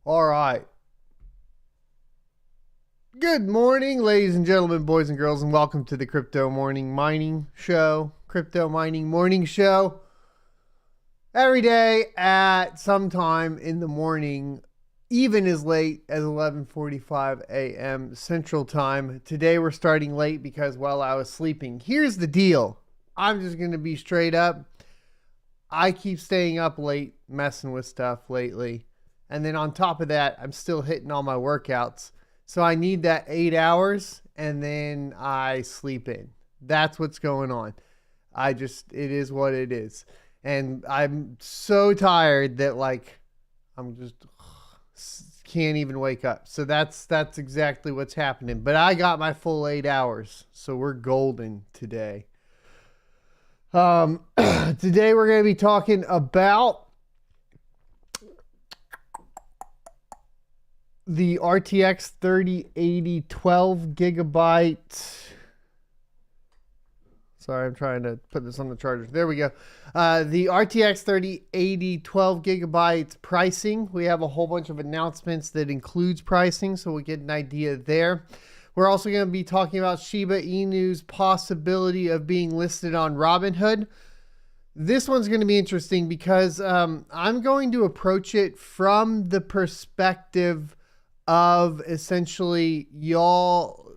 All right. Good morning, ladies and gentlemen, boys and girls, and welcome to the Crypto Morning Mining Show. Crypto Mining Morning Show. Every day at some time in the morning, even as late as 11:45 a.m. Central Time. Today we're starting late because while I was sleeping. Here's the deal. I'm just going to be straight up. I keep staying up late, messing with stuff lately. And then on top of that, I'm still hitting all my workouts. So I need that 8 hours and then I sleep in. That's what's going on. It is what it is. And I'm so tired that I'm just can't even wake up. So that's exactly what's happening. But I got my full 8 hours. So we're golden today. Today we're going to be talking about the RTX 3080 12 gigabyte. Sorry, I'm trying to put this on the charger. There we go. The RTX 3080 12 gigabyte pricing. We have a whole bunch of announcements that includes pricing, so we'll get an idea there. We're also going to be talking about Shiba Inu's possibility of being listed on Robinhood. This one's going to be interesting because I'm going to approach it from the perspective of essentially y'all's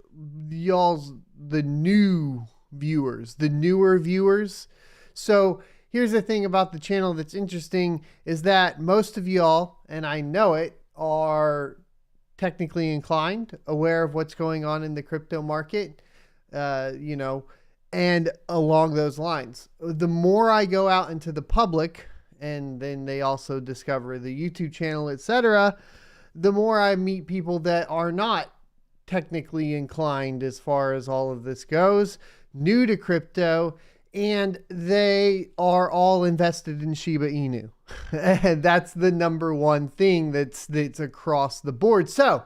the newer viewers. So here's the thing about the channel that's interesting is that most of y'all, and I know it, are technically inclined, aware of what's going on in the crypto market, and along those lines. The more I go out into the public, and then they also discover the YouTube channel, etc., the more I meet people that are not technically inclined as far as all of this goes, new to crypto, and they are all invested in Shiba Inu. And that's the number one thing that's across the board. So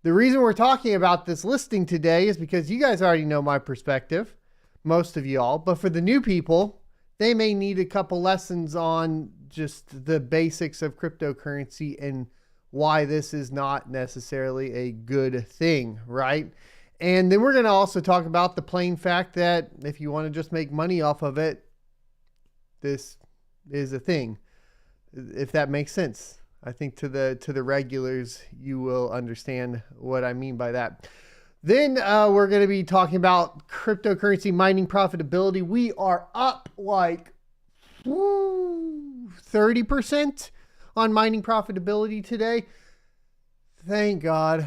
the reason we're talking about this listing today is because you guys already know my perspective, most of y'all, but for the new people, they may need a couple lessons on just the basics of cryptocurrency and why this is not necessarily a good thing, right? And then we're going to also talk about the plain fact that if you want to just make money off of it, this is a thing, if that makes sense. I think to the regulars, you will understand what I mean by that. Then we're going to be talking about cryptocurrency mining profitability. We are up like 30% on mining profitability today. Thank God.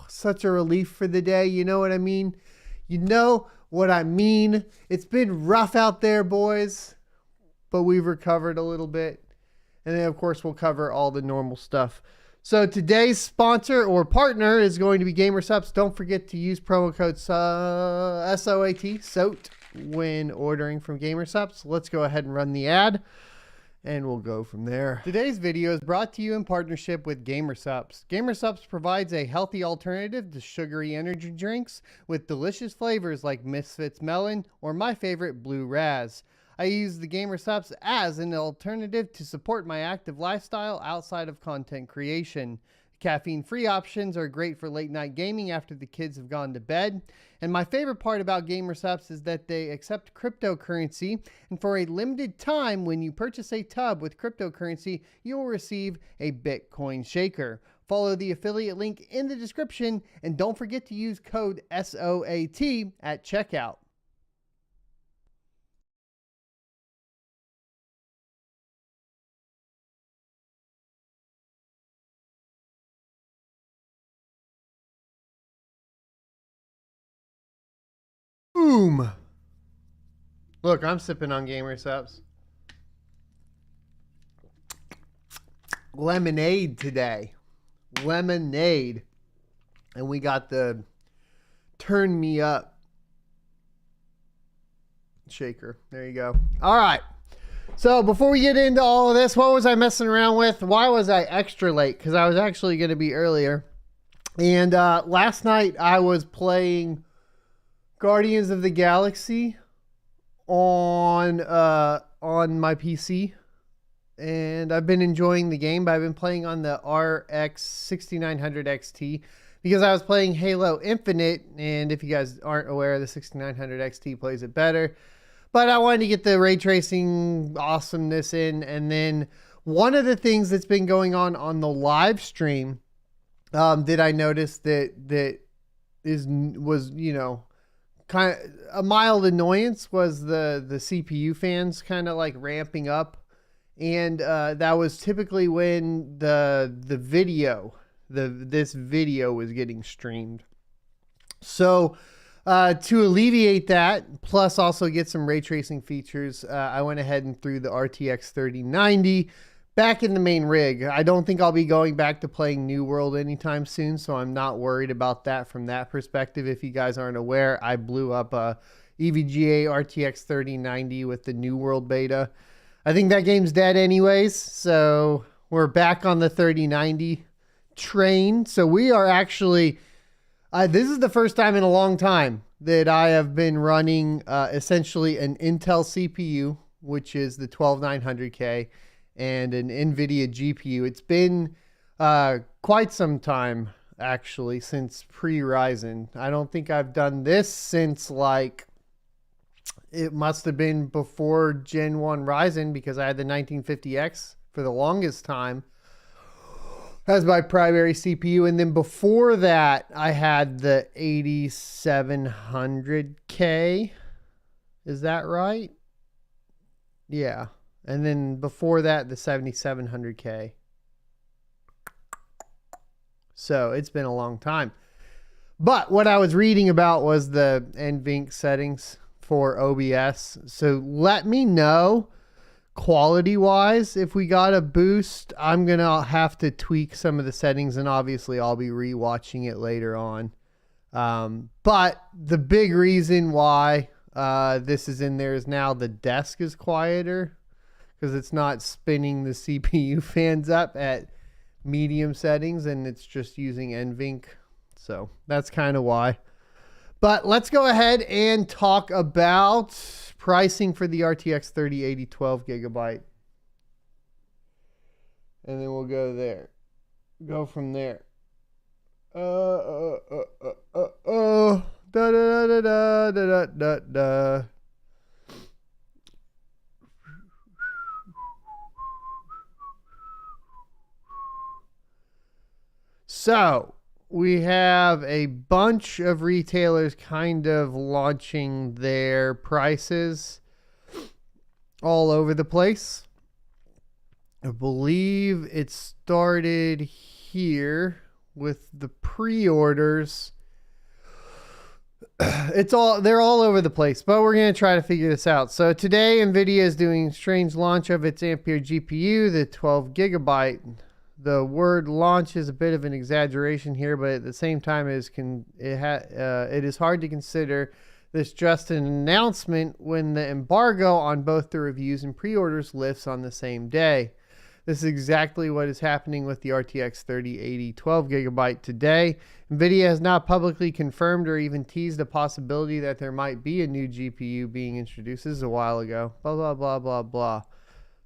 Such a relief for the day. You know what I mean? You know what I mean? It's been rough out there, boys, but we've recovered a little bit. And then, of course, we'll cover all the normal stuff. So today's sponsor or partner is going to be GamerSupps. Don't forget to use promo code SOAT when ordering from GamerSupps. Let's go ahead and run the ad, and we'll go from there. Today's video is brought to you in partnership with GamerSupps. GamerSupps provides a healthy alternative to sugary energy drinks with delicious flavors like Misfits Melon or my favorite Blue Raz. I use the GamerSupps as an alternative to support my active lifestyle outside of content creation. Caffeine-free options are great for late-night gaming after the kids have gone to bed. And my favorite part about GamerSupps is that they accept cryptocurrency. And for a limited time, when you purchase a tub with cryptocurrency, you will receive a Bitcoin shaker. Follow the affiliate link in the description. And don't forget to use code SOAT at checkout. Boom. Look, I'm sipping on GamerSupps. Lemonade today. Lemonade. And we got the Turn Me Up shaker. There you go. All right. So before we get into all of this, what was I messing around with? Why was I extra late? Because I was actually going to be earlier. And last night I was playing Guardians of the Galaxy on my PC, and I've been enjoying the game, but I've been playing on the RX 6900 XT because I was playing Halo Infinite, and if you guys aren't aware, the 6900 XT plays it better. But I wanted to get the ray tracing awesomeness in, and then one of the things that's been going on the live stream that I noticed that was, you know, kind of a mild annoyance was the CPU fans kind of like ramping up, and that was typically when this video was getting streamed. So to alleviate that, plus also get some ray tracing features, I went ahead and threw the RTX 3090 back in the main rig. I don't think I'll be going back to playing New World anytime soon, so I'm not worried about that from that perspective. If you guys aren't aware, I blew up a EVGA RTX 3090 with the New World beta. I think that game's dead anyways, so we're back on the 3090 train. So we are actually, this is the first time in a long time that I have been running essentially an Intel CPU, which is the 12900K, and an NVIDIA GPU. It's been quite some time, actually, since pre-Ryzen. I don't think I've done this since, like, it must have been before Gen 1 Ryzen, because I had the 1950X for the longest time as my primary CPU. And then before that, I had the 8700K. Is that right? Yeah. And then before that, the 7700K. So it's been a long time. But what I was reading about was the NVENC settings for OBS. So let me know quality-wise if we got a boost. I'm going to have to tweak some of the settings, and obviously I'll be rewatching it later on. But the big reason why this is in there is now the desk is quieter, because it's not spinning the CPU fans up at medium settings, and it's just using NVENC. So that's kind of why. But let's go ahead and talk about pricing for the RTX 3080 12 gigabyte. And then we'll go there. Go from there. Da da da da da da da. So we have a bunch of retailers kind of launching their prices all over the place. I believe it started here with the pre-orders. They're all over the place, but we're going to try to figure this out. So today NVIDIA is doing a strange launch of its Ampere GPU, the 12 gigabyte. The word launch is a bit of an exaggeration here, but at the same time, it is hard to consider this just an announcement when the embargo on both the reviews and pre-orders lifts on the same day. This is exactly what is happening with the RTX 3080 12 gigabyte today. NVIDIA has not publicly confirmed or even teased the possibility that there might be a new GPU being introduced. This is a while ago. Blah, blah, blah, blah, blah.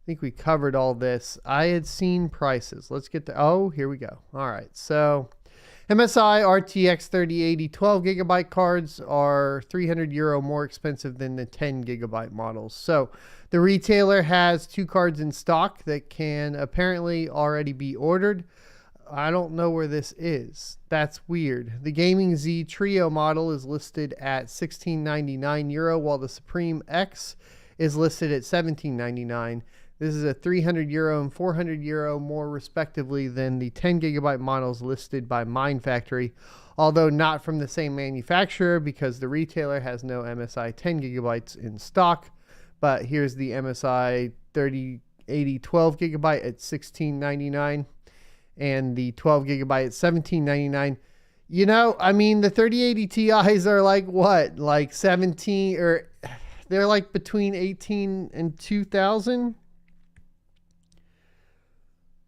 I think we covered all this. I had seen prices. Let's get to, oh, here we go. All right. So MSI RTX 3080 12 gigabyte cards are €300 more expensive than the 10 gigabyte models. So the retailer has two cards in stock that can apparently already be ordered. I don't know where this is. That's weird. The Gaming Z Trio model is listed at €1699, while the Supreme X is listed at $1799. This is a €300 and €400 more respectively than the 10 gigabyte models listed by Mind Factory, although not from the same manufacturer because the retailer has no MSI 10 gigabytes in stock. But here's the MSI 3080 12 gigabyte at $1699 and the 12 gigabyte at $1799. You know, I mean, the 3080 Ti's are like what? Like 17, or they're like between 18 and 2000.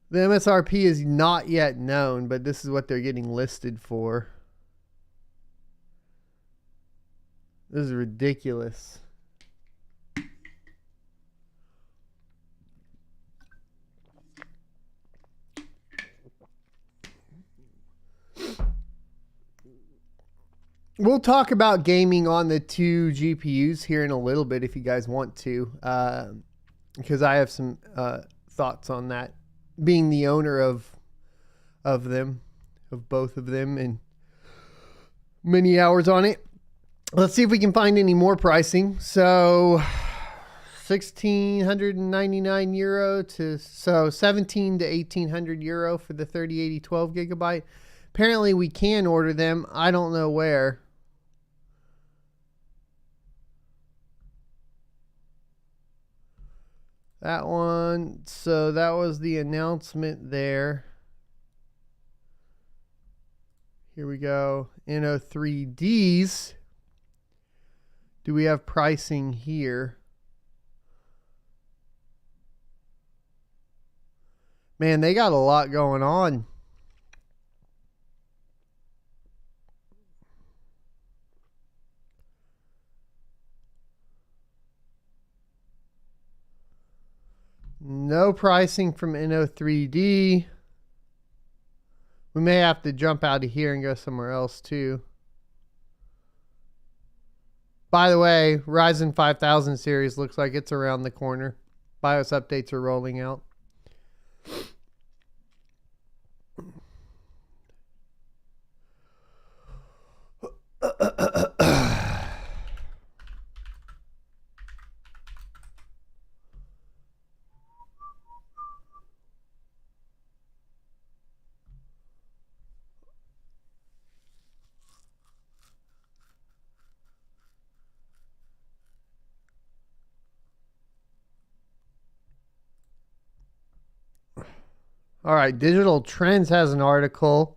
The MSRP is not yet known, but this is what they're getting listed for. This is ridiculous. We'll talk about gaming on the two GPUs here in a little bit if you guys want to, because I have some thoughts on that. Being the owner of them, of both of them, and many hours on it. Let's see if we can find any more pricing. So 1,699 euro to 17 to 1,800 euro for the 3080 12 gigabyte. Apparently we can order them. I don't know where. That one, so that was the announcement there. Here we go. NO3Ds. Do we have pricing here? Man, they got a lot going on. No pricing from NO3D. We may have to jump out of here and go somewhere else too. By the way, Ryzen 5000 series looks like it's around the corner. BIOS updates are rolling out. All right, Digital Trends has an article.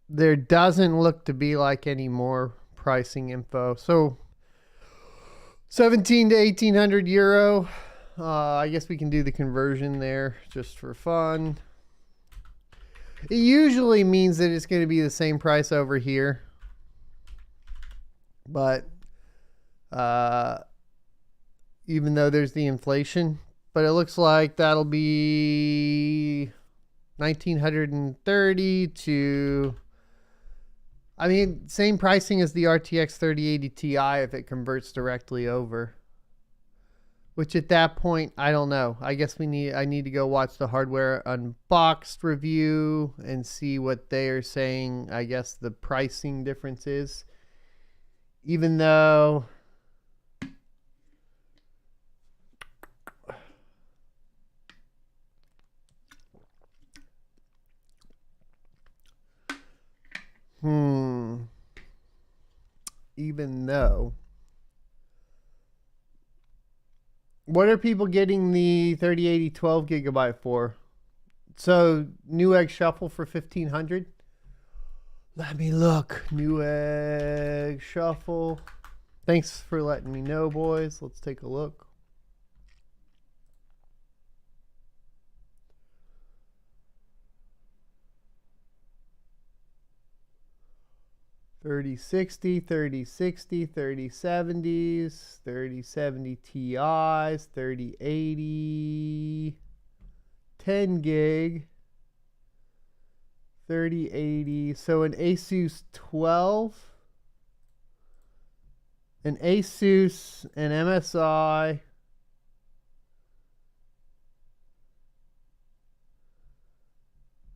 There doesn't look to be like any more pricing info. So 17 to 1,800 euro. I guess we can do the conversion there just for fun. It usually means that it's going to be the same price over here. But even though there's the inflation, but it looks like that'll be 1,930 to, I mean, same pricing as the RTX 3080 Ti if it converts directly over. Which at that point, I don't know. I guess I need to go watch the hardware unboxed review and see what they are saying. I guess the pricing difference is. Even though even though, what are people getting the 3080 12 gigabyte for? So Newegg Shuffle for 1,500. Let me look. Newegg Shuffle. Thanks for letting me know, boys. Let's take a look. $3060, $3060, $3070s, $3070 Ti's, 3080, 10 gig, 3080. So an Asus 12, an Asus, an MSI.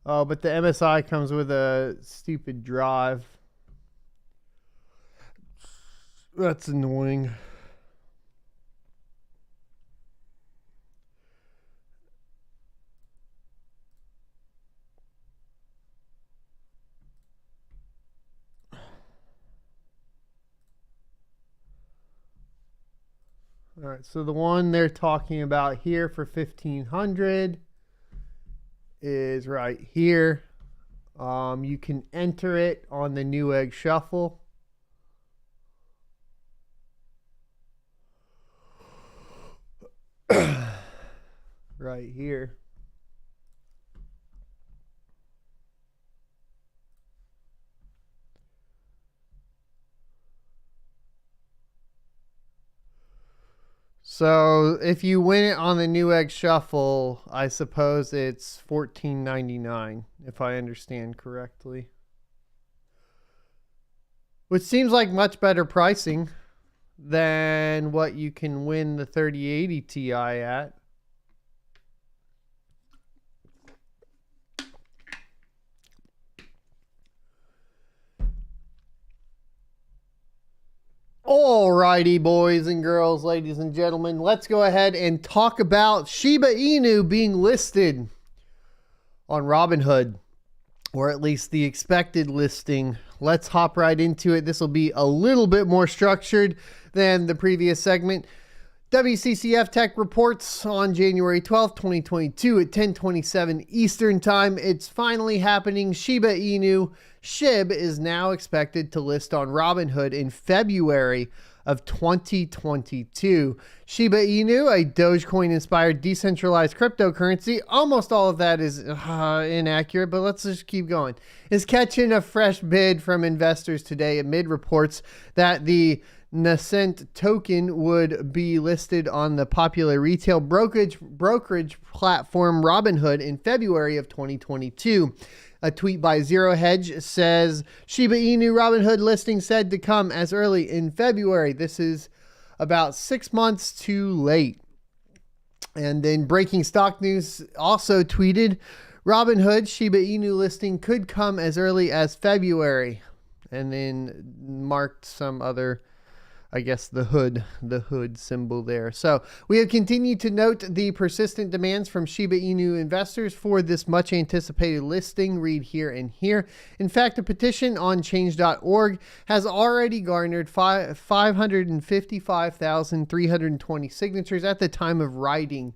Oh, but the MSI comes with a stupid drive. That's annoying. All right, so the one they're talking about here for 1,500 is right here. You can enter it on the Newegg Shuffle. Right here. So if you win it on the Newegg Shuffle, I suppose it's $14.99, if I understand correctly. Which seems like much better pricing than what you can win the 3080 Ti at. Alrighty, boys and girls, ladies and gentlemen, let's go ahead and talk about Shiba Inu being listed on Robinhood, or at least the expected listing. Let's hop right into it. This will be a little bit more structured than the previous segment. WCCF Tech reports on January 12th, 2022 at 10:27 Eastern Time. It's finally happening. Shiba Inu, SHIB, is now expected to list on Robinhood in February of 2022. Shiba Inu, a Dogecoin-inspired decentralized cryptocurrency, almost all of that is inaccurate, but let's just keep going, is catching a fresh bid from investors today amid reports that the nascent token would be listed on the popular retail brokerage platform Robinhood in February of 2022. A tweet by Zero Hedge says Shiba Inu Robinhood listing said to come as early in February. This is about 6 months too late. And then Breaking Stock News also tweeted Robinhood Shiba Inu listing could come as early as February, and then marked some other, I guess, the hood symbol there. So we have continued to note the persistent demands from Shiba Inu investors for this much anticipated listing. Read here and here. In fact, a petition on change.org has already garnered 555,320 signatures at the time of writing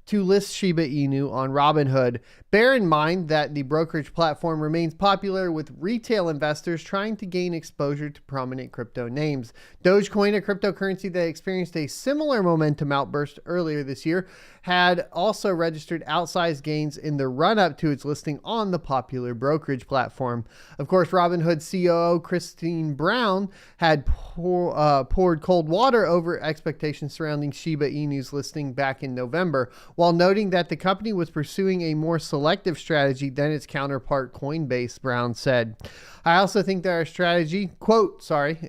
to list Shiba Inu on Robinhood. Bear in mind that the brokerage platform remains popular with retail investors trying to gain exposure to prominent crypto names. Dogecoin, a cryptocurrency that experienced a similar momentum outburst earlier this year, had also registered outsized gains in the run-up to its listing on the popular brokerage platform. Of course, Robinhood COO Christine Brown had poured cold water over expectations surrounding Shiba Inu's listing back in November, while noting that the company was pursuing a more selective strategy than its counterpart Coinbase, Brown said. I also think that our strategy,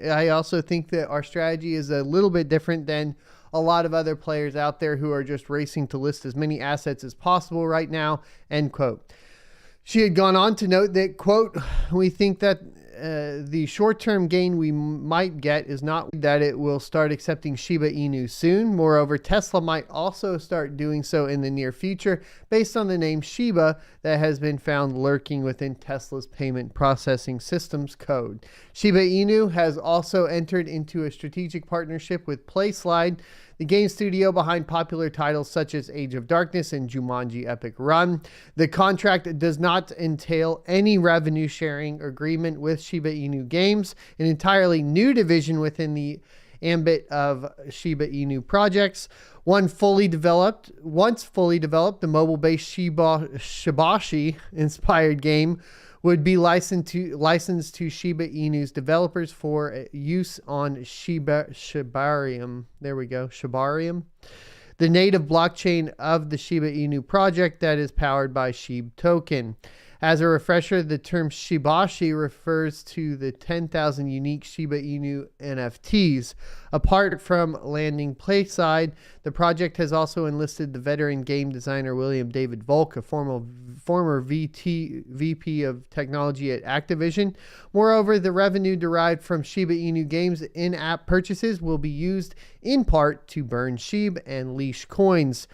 I also think that our strategy is a little bit different than a lot of other players out there who are just racing to list as many assets as possible right now, end quote. She had gone on to note that, quote, we think that the short-term gain we might get is not that it will start accepting Shiba Inu soon. Moreover, Tesla might also start doing so in the near future based on the name Shiba that has been found lurking within Tesla's payment processing systems code. Shiba Inu has also entered into a strategic partnership with PlaySlide, the game studio behind popular titles such as Age of Darkness and Jumanji Epic Run. The contract does not entail any revenue sharing agreement with Shiba Inu Games, an entirely new division within the ambit of Shiba Inu projects. Once fully developed, the mobile-based Shibashi-inspired game would be licensed to Shiba Inu's developers for use on Shibarium. There we go, Shibarium, the native blockchain of the Shiba Inu project that is powered by SHIB token. As a refresher, the term Shibashi refers to the 10,000 unique Shiba Inu NFTs. Apart from landing PlaySide, the project has also enlisted the veteran game designer William David Volk, a former VP of technology at Activision. Moreover, the revenue derived from Shiba Inu Games in-app purchases will be used in part to burn SHIB and leash coins.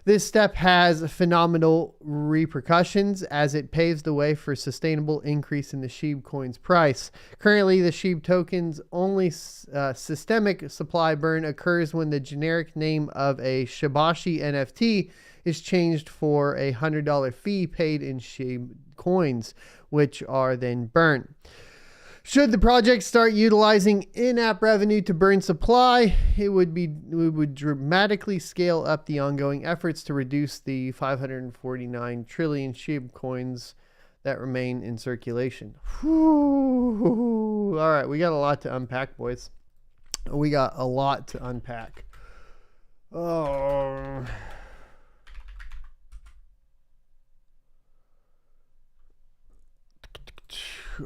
This step has phenomenal repercussions as it paves the way for sustainable increase in the SHIB coin's price. Currently, the SHIB token's only systemic supply burn occurs when the generic name of a Shibashi NFT is changed for a $100 fee paid in SHIB coins, which are then burnt. Should the project start utilizing in-app revenue to burn supply, it would dramatically scale up the ongoing efforts to reduce the 549 trillion SHIB coins that remain in circulation. Whew. All right, we got a lot to unpack, boys. We got a lot to unpack. Oh.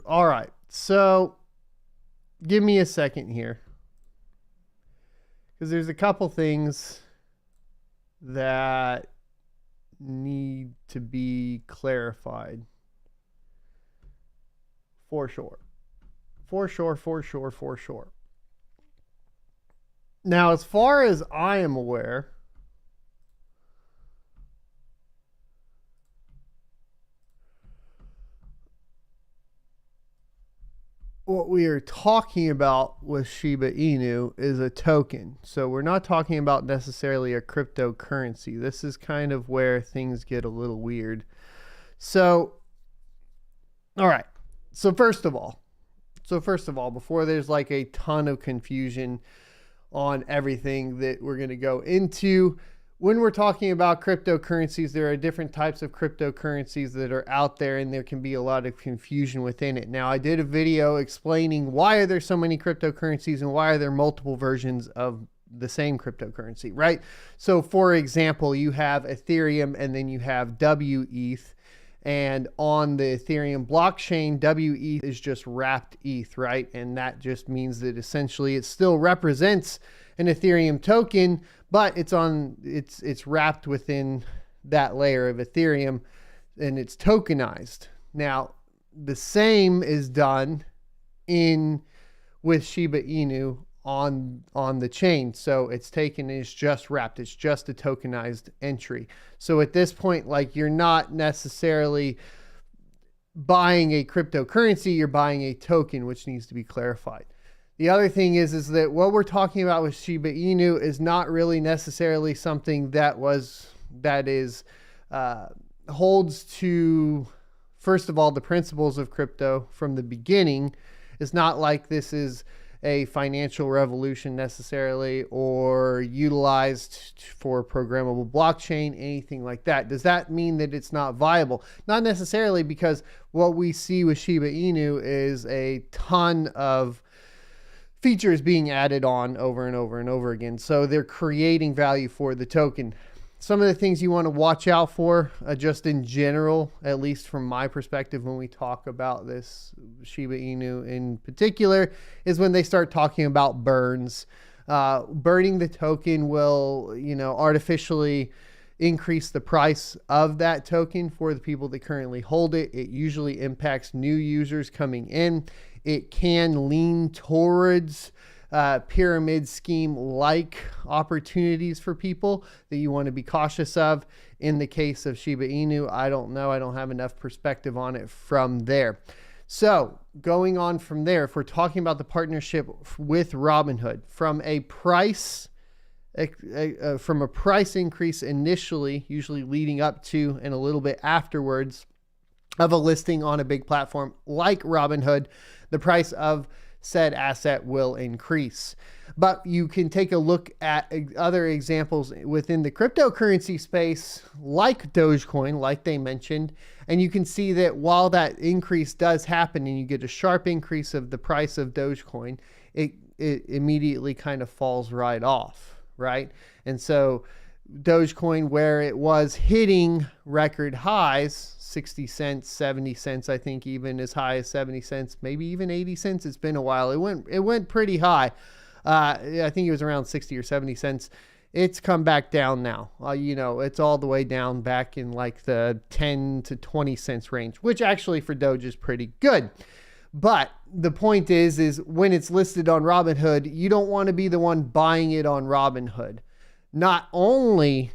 All right. So give me a second here, because there's a couple things that need to be clarified. For sure. Now, as far as I am aware, what we are talking about with Shiba Inu is a token. So we're not talking about necessarily a cryptocurrency. This is kind of where things get a little weird. So, all right. So first of all, before there's like a ton of confusion on everything that we're going to go into, when we're talking about cryptocurrencies, there are different types of cryptocurrencies that are out there, and there can be a lot of confusion within it. Now, I did a video explaining why are there so many cryptocurrencies and why are there multiple versions of the same cryptocurrency, right? So for example, you have Ethereum and then you have WETH. And on the Ethereum blockchain, WETH is just wrapped ETH, right? And that just means that essentially it still represents an Ethereum token, but it's wrapped within that layer of Ethereum and it's tokenized. Now, the same is done with Shiba Inu on the chain. So it's taken, it's just wrapped. It's just a tokenized entry. So at this point, like, you're not necessarily buying a cryptocurrency, you're buying a token, which needs to be clarified. The other thing is that what we're talking about with Shiba Inu is not really necessarily something that holds to, first of all, the principles of crypto from the beginning. It's not like this is a financial revolution necessarily, or utilized for programmable blockchain, anything like that. Does that mean that it's not viable? Not necessarily, because what we see with Shiba Inu is a ton of features being added on over and over and over again. So they're creating value for the token. Some of the things you want to watch out for, just in general, at least from my perspective, when we talk about this Shiba Inu in particular, is when they start talking about burns. Burning the token will, artificially increase the price of that token for the people that currently hold it. It usually impacts new users coming in. It can lean towards pyramid scheme like opportunities for people that you want to be cautious of. In the case of Shiba Inu, I don't know. I don't have enough perspective on it from there. So going on from there, if we're talking about the partnership with Robinhood, from a price increase initially, usually leading up to and a little bit afterwards of a listing on a big platform like Robinhood, the price of said asset will increase. But you can take a look at other examples within the cryptocurrency space, like Dogecoin, like they mentioned, and you can see that while that increase does happen and you get a sharp increase of the price of Dogecoin, it immediately kind of falls right off, right? And so Dogecoin, where it was hitting record highs, 60 cents, 70 cents, I think even as high as 70 cents, maybe even 80 cents. It's been a while. It went pretty high. I think it was around 60 or 70 cents. It's come back down now. It's all the way down back in like the 10 to 20 cents range, which actually for Doge is pretty good. But the point is when it's listed on Robinhood, you don't want to be the one buying it on Robinhood. Not only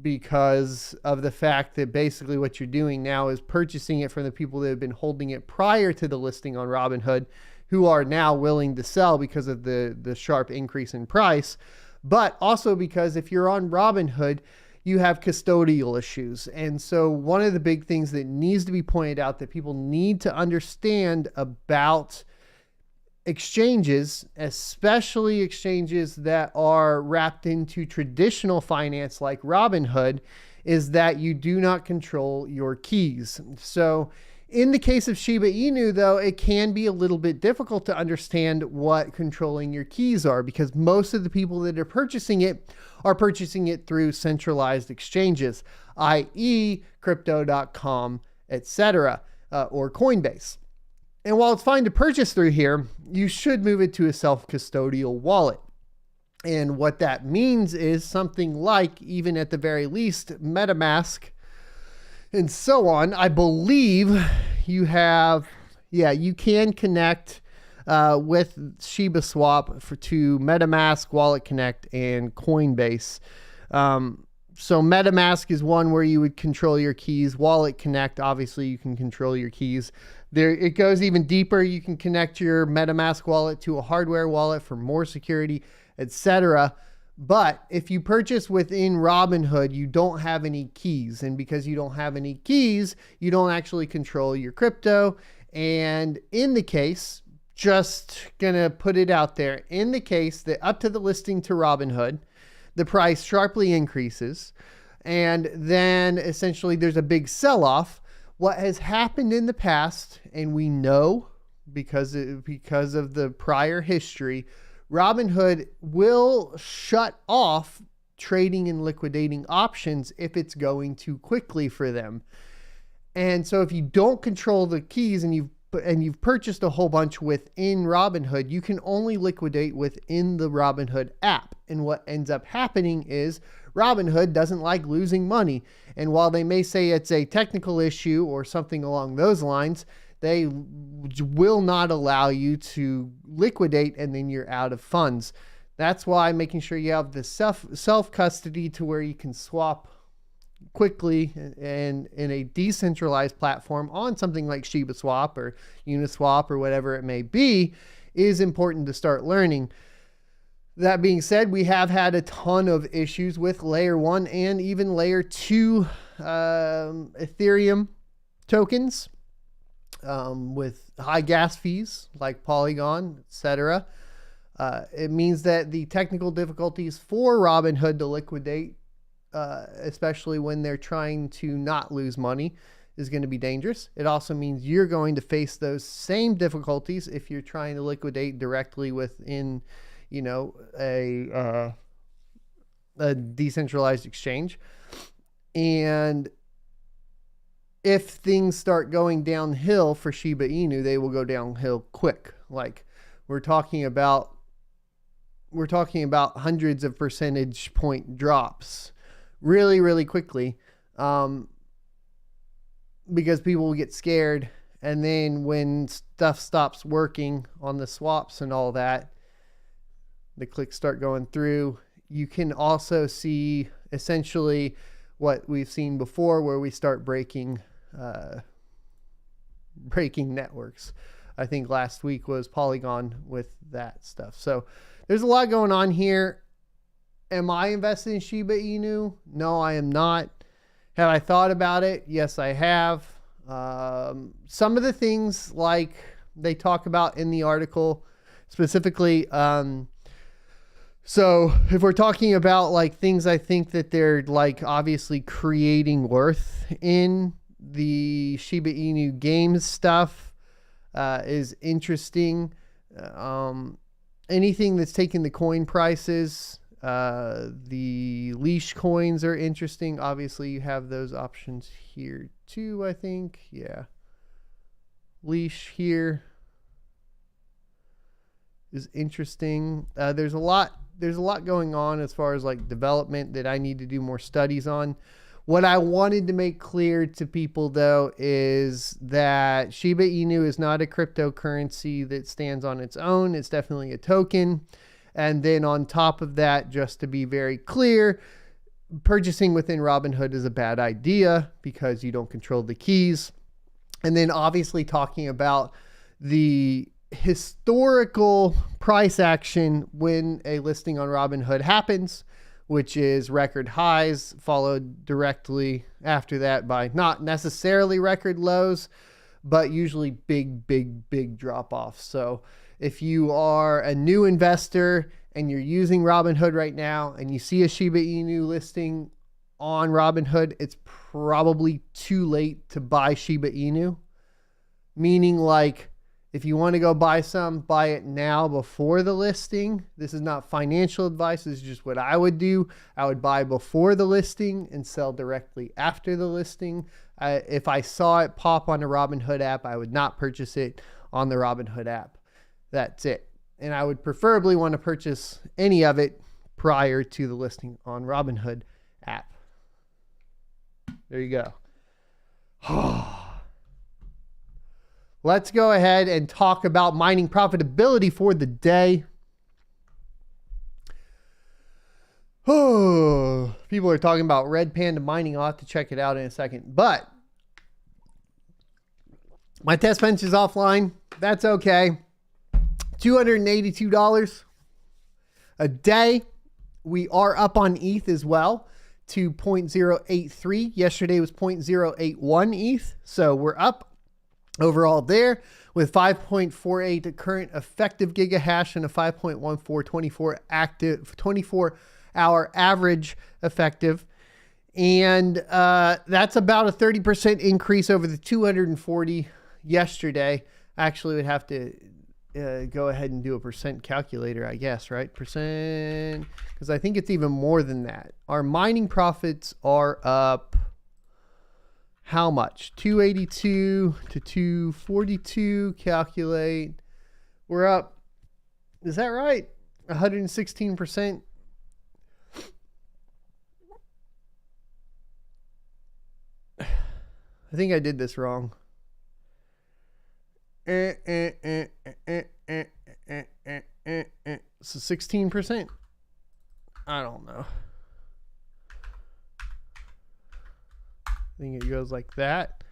because of the fact that basically what you're doing now is purchasing it from the people that have been holding it prior to the listing on Robinhood, who are now willing to sell because of the sharp increase in price, but also because if you're on Robinhood, you have custodial issues. And so one of the big things that needs to be pointed out that people need to understand about exchanges, especially exchanges that are wrapped into traditional finance like Robinhood, is that you do not control your keys. So In the case of Shiba Inu, though, it can be a little bit difficult to understand what controlling your keys are, because most of the people that are purchasing it are purchasing it through centralized exchanges, i.e. crypto.com, etc., or Coinbase. And while it's fine to purchase through here, you should move it to a self-custodial wallet. And what that means is something like, even at the very least, MetaMask and so on. I believe you have, you can connect with Shiba Swap to MetaMask, Wallet Connect, and Coinbase. So MetaMask is one where you would control your keys. Wallet Connect, obviously you can control your keys. There, it goes even deeper. You can connect your MetaMask wallet to a hardware wallet for more security, etc. But if you purchase within Robinhood, you don't have any keys. And because you don't have any keys, you don't actually control your crypto. And in the case, just gonna put it out there, in the case that up to the listing to Robinhood, the price sharply increases, and then essentially there's a big sell-off. What has happened in the past, and we know because of the prior history, Robinhood will shut off trading and liquidating options if it's going too quickly for them. And so if you don't control the keys and you've purchased a whole bunch within Robinhood, you can only liquidate within the Robinhood app. And what ends up happening is Robinhood doesn't like losing money. And while they may say it's a technical issue or something along those lines, they will not allow you to liquidate and then you're out of funds. That's why making sure you have the self-custody to where you can swap quickly and in a decentralized platform on something like Shiba Swap or Uniswap or whatever it may be is important to start learning. That being said, we have had a ton of issues with layer 1 and even layer 2 Ethereum tokens with high gas fees like Polygon, etc. It means that the technical difficulties for Robinhood to liquidate, especially when they're trying to not lose money, is going to be dangerous. It also means you're going to face those same difficulties if you're trying to liquidate directly within, a decentralized exchange. And if things start going downhill for Shiba Inu, they will go downhill quick. Like we're talking about hundreds of percentage point drops really, really quickly, because people will get scared. And then when stuff stops working on the swaps and all that, the clicks start going through. You can also see essentially what we've seen before, where we start breaking networks. I think last week was Polygon with that stuff. So there's a lot going on here. Am I invested in Shiba Inu? No, I am not. Have I thought about it? Yes, I have. Some of the things like they talk about in the article specifically. So if we're talking about like things I think that they're like obviously creating worth in the Shiba Inu games stuff is interesting. Anything that's taking the coin prices, the leash coins are interesting. Obviously you have those options here too, I think. Yeah. Leash here is interesting. There's a lot going on as far as like development that I need to do more studies on. What I wanted to make clear to people though is that Shiba Inu is not a cryptocurrency that stands on its own. It's definitely a token. And then on top of that, just to be very clear, purchasing within Robinhood is a bad idea because you don't control the keys. And then obviously talking about the historical price action when a listing on Robinhood happens, which is record highs followed directly after that by not necessarily record lows, but usually big drop offs. So if you are a new investor and you're using Robinhood right now and you see a Shiba Inu listing on Robinhood, it's probably too late to buy Shiba Inu. meaning like if you want to go buy some, buy it now before the listing. This is not financial advice. This is just what I would do. I would buy before the listing and sell directly after the listing. If I saw it pop on the Robinhood app, I would not purchase it on the Robinhood app. That's it. And I would preferably want to purchase any of it prior to the listing on Robinhood app. There you go. Let's go ahead and talk about mining profitability for the day. Oh, people are talking about Red Panda mining. I'll have to check it out in a second. But my test bench is offline. That's okay. $282 a day. We are up on ETH as well to 0.083. Yesterday was 0.081 ETH. So we're up overall there with 5.48 current effective gigahash and a 5.14 24-hour average effective. And that's about a 30% increase over the 240 yesterday. Actually, would have to go ahead and do a percent calculator, I guess, right? Percent, because I think it's even more than that. Our mining profits are up. How much? 282 to 242. Calculate. We're up. Is that right? 116%. I think I did this wrong. So 16%. I don't know. I think it goes like that.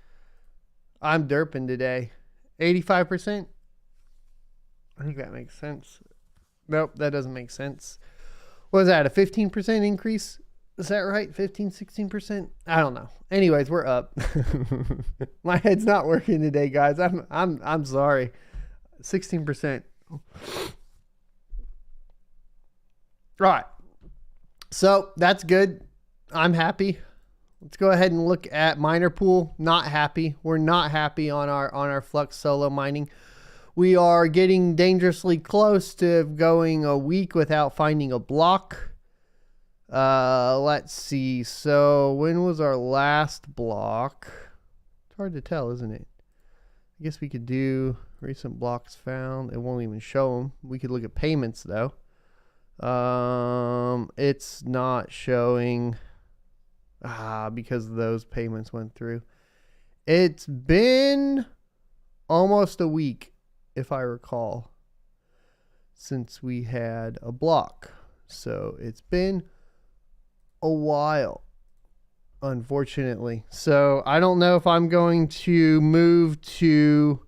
I'm derping today. 85%. I think that makes sense. Nope, that doesn't make sense. What is that? A 15% increase? Is that right? 15, 16%? I don't know. Anyways, we're up. My head's not working today, guys. I'm sorry. 16%. All right. So that's good. I'm happy. Let's go ahead and look at miner pool. Not happy. We're not happy on our Flux solo mining. We are getting dangerously close to going a week without finding a block. Let's see. So when was our last block? It's hard to tell, isn't it? I guess we could do recent blocks found. It won't even show them. We could look at payments though. It's not showing. Because those payments went through. It's been almost a week, if I recall, since we had a block. So it's been a while, unfortunately. So I don't know if I'm going to move to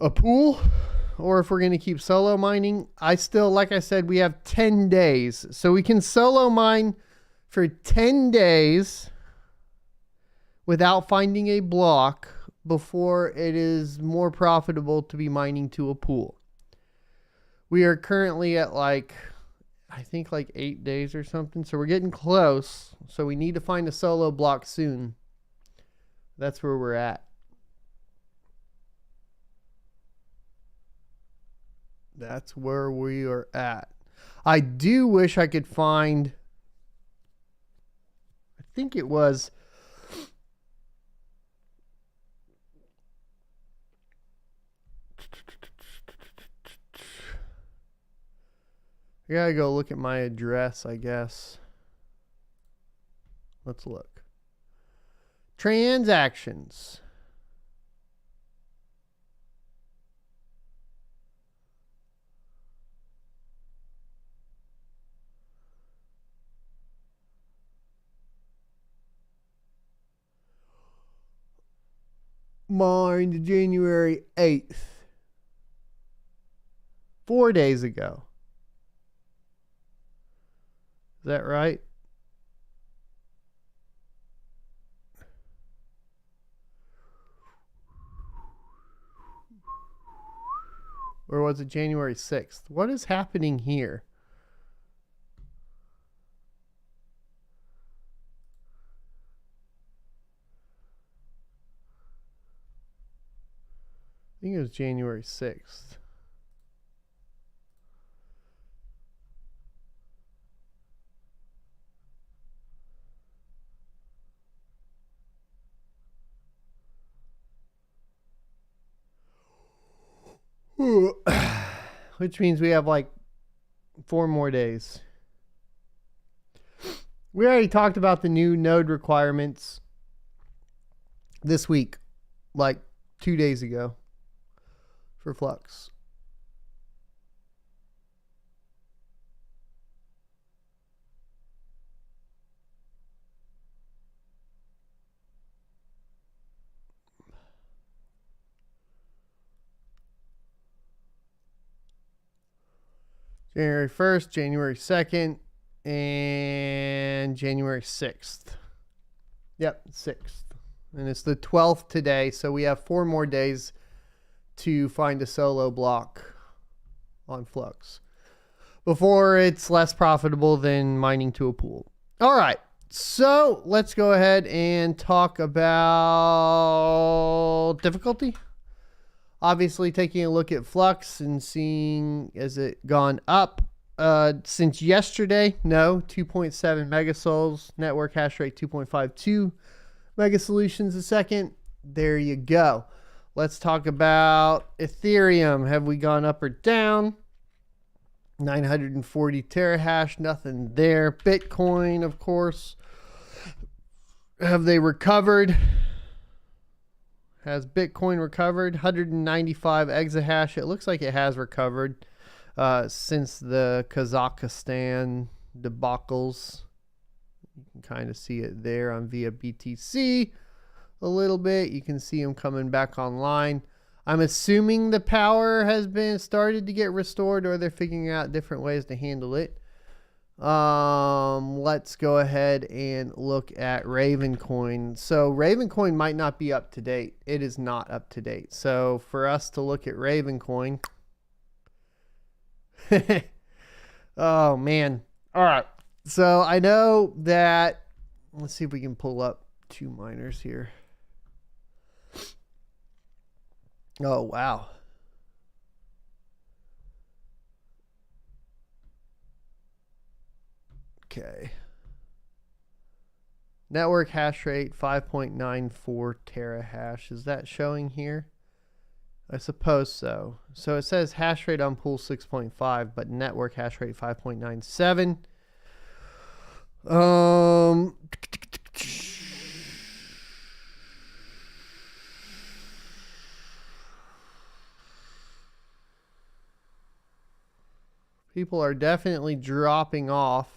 a pool, or if we're going to keep solo mining. I still, like I said, we have 10 days. So we can solo mine for 10 days without finding a block before it is more profitable to be mining to a pool. We are currently at I think 8 days or something. So we're getting close. So we need to find a solo block soon. That's where we're at. That's where we are at. I do wish I could find, I think it was, I gotta go look at my address, I guess. Let's look. Transactions. Mined January 8th. 4 days ago. Is that right? Or was it January 6th? What is happening here? think it was January 6th. Which means we have like 4 more days. We already talked about the new node requirements this week, like 2 days ago for Flux. January 1st, January 2nd, and January 6th. Yep, 6th. And it's the 12th today, so we have 4 more days to find a solo block on Flux before it's less profitable than mining to a pool. All right, so let's go ahead and talk about difficulty. Obviously, taking a look at Flux and seeing, has it gone up since yesterday? No, 2.7 megasouls. Network hash rate 2.52 mega solutions a second. There you go. Let's talk about Ethereum. Have we gone up or down? 940 terahash, nothing there. Bitcoin, of course. Have they recovered? Has Bitcoin recovered? 195 exahash. It looks like it has recovered since the Kazakhstan debacles. You can kind of see it there on via BTC a little bit. You can see them coming back online. I'm assuming the power has been started to get restored, or they're figuring out different ways to handle it. Let's go ahead and look at Ravencoin. So Ravencoin might not be up to date. It is not up to date. So for us to look at Ravencoin, oh man. All right. So I know that, let's see if we can pull up 2 miners here. Oh, wow. Okay. Network hash rate 5.94 terahash. Is that showing here? I suppose so. So it says hash rate on pool 6.5, but network hash rate 5.97. People are definitely dropping off.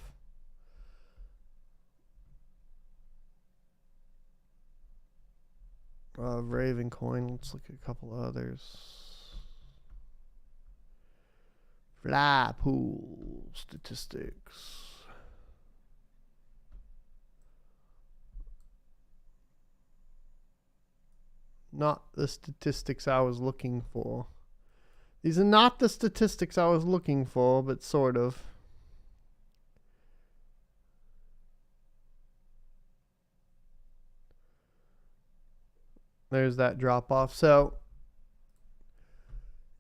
Ravencoin. Let's look at a couple others. Fly pool statistics. Not the statistics I was looking for. These are not the statistics I was looking for, but sort of. There's that drop off. So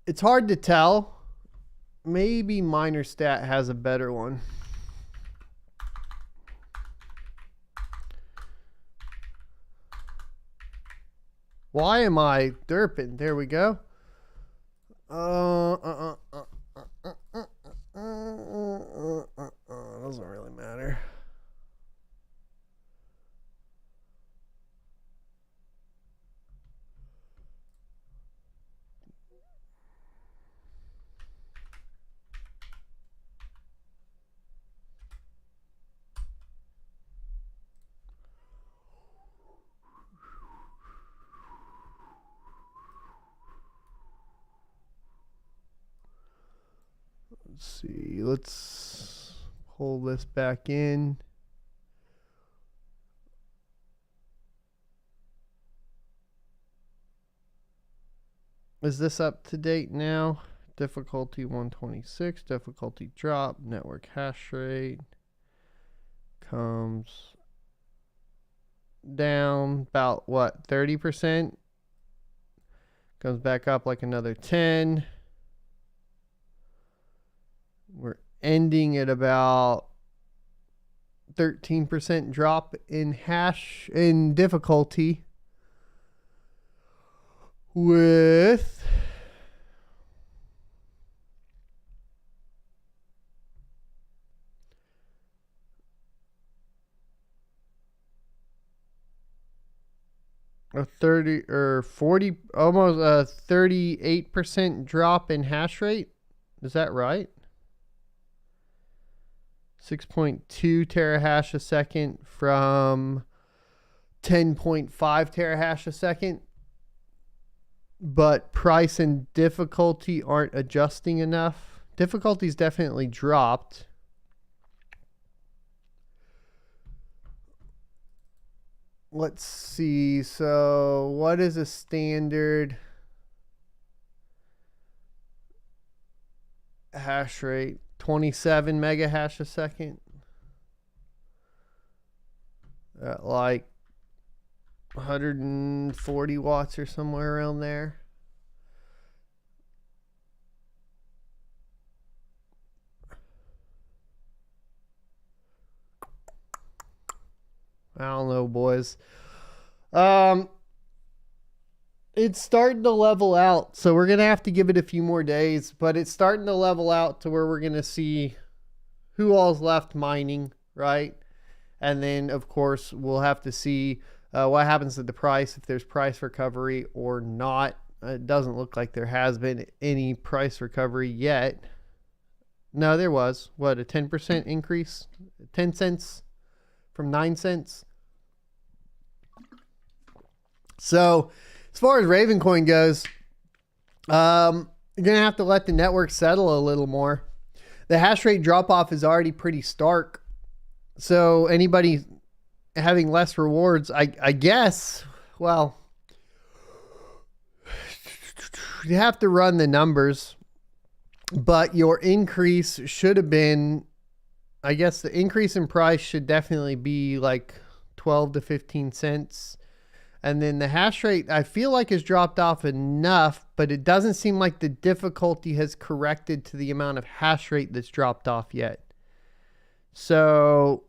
it's hard to tell. Maybe MinerStat has a better one. Why am I derping? There we go. Doesn't really matter. Let's see. Let's pull this back in. Is this up to date now? Difficulty 126. Difficulty drop. Network hash rate comes down about what, 30%? Comes back up like another 10. We're ending at about 13% drop in hash in difficulty with a 30 or 40, almost a 38% drop in hash rate. Is that right? 6.2 terahash a second from 10.5 terahash a second. But price and difficulty aren't adjusting enough. Difficulty's definitely dropped. Let's see. So what is a standard hash rate? 27 mega hash a second. At like 140 watts or somewhere around there. I don't know, boys. It's starting to level out, so we're going to have to give it a few more days, but it's starting to level out to where we're going to see who all's left mining, right? And then, of course, we'll have to see what happens to the price, if there's price recovery or not. It doesn't look like there has been any price recovery yet. No, there was. What, a 10% increase? 10 cents from 9 cents? So, as far as Ravencoin goes, you're going to have to let the network settle a little more. The hash rate drop-off is already pretty stark. So, anybody having less rewards, I guess, well, you have to run the numbers. But your increase should have been, I guess the increase in price should definitely be like 12 to 15 cents. And then the hash rate, I feel like, has dropped off enough, but it doesn't seem like the difficulty has corrected to the amount of hash rate that's dropped off yet. So,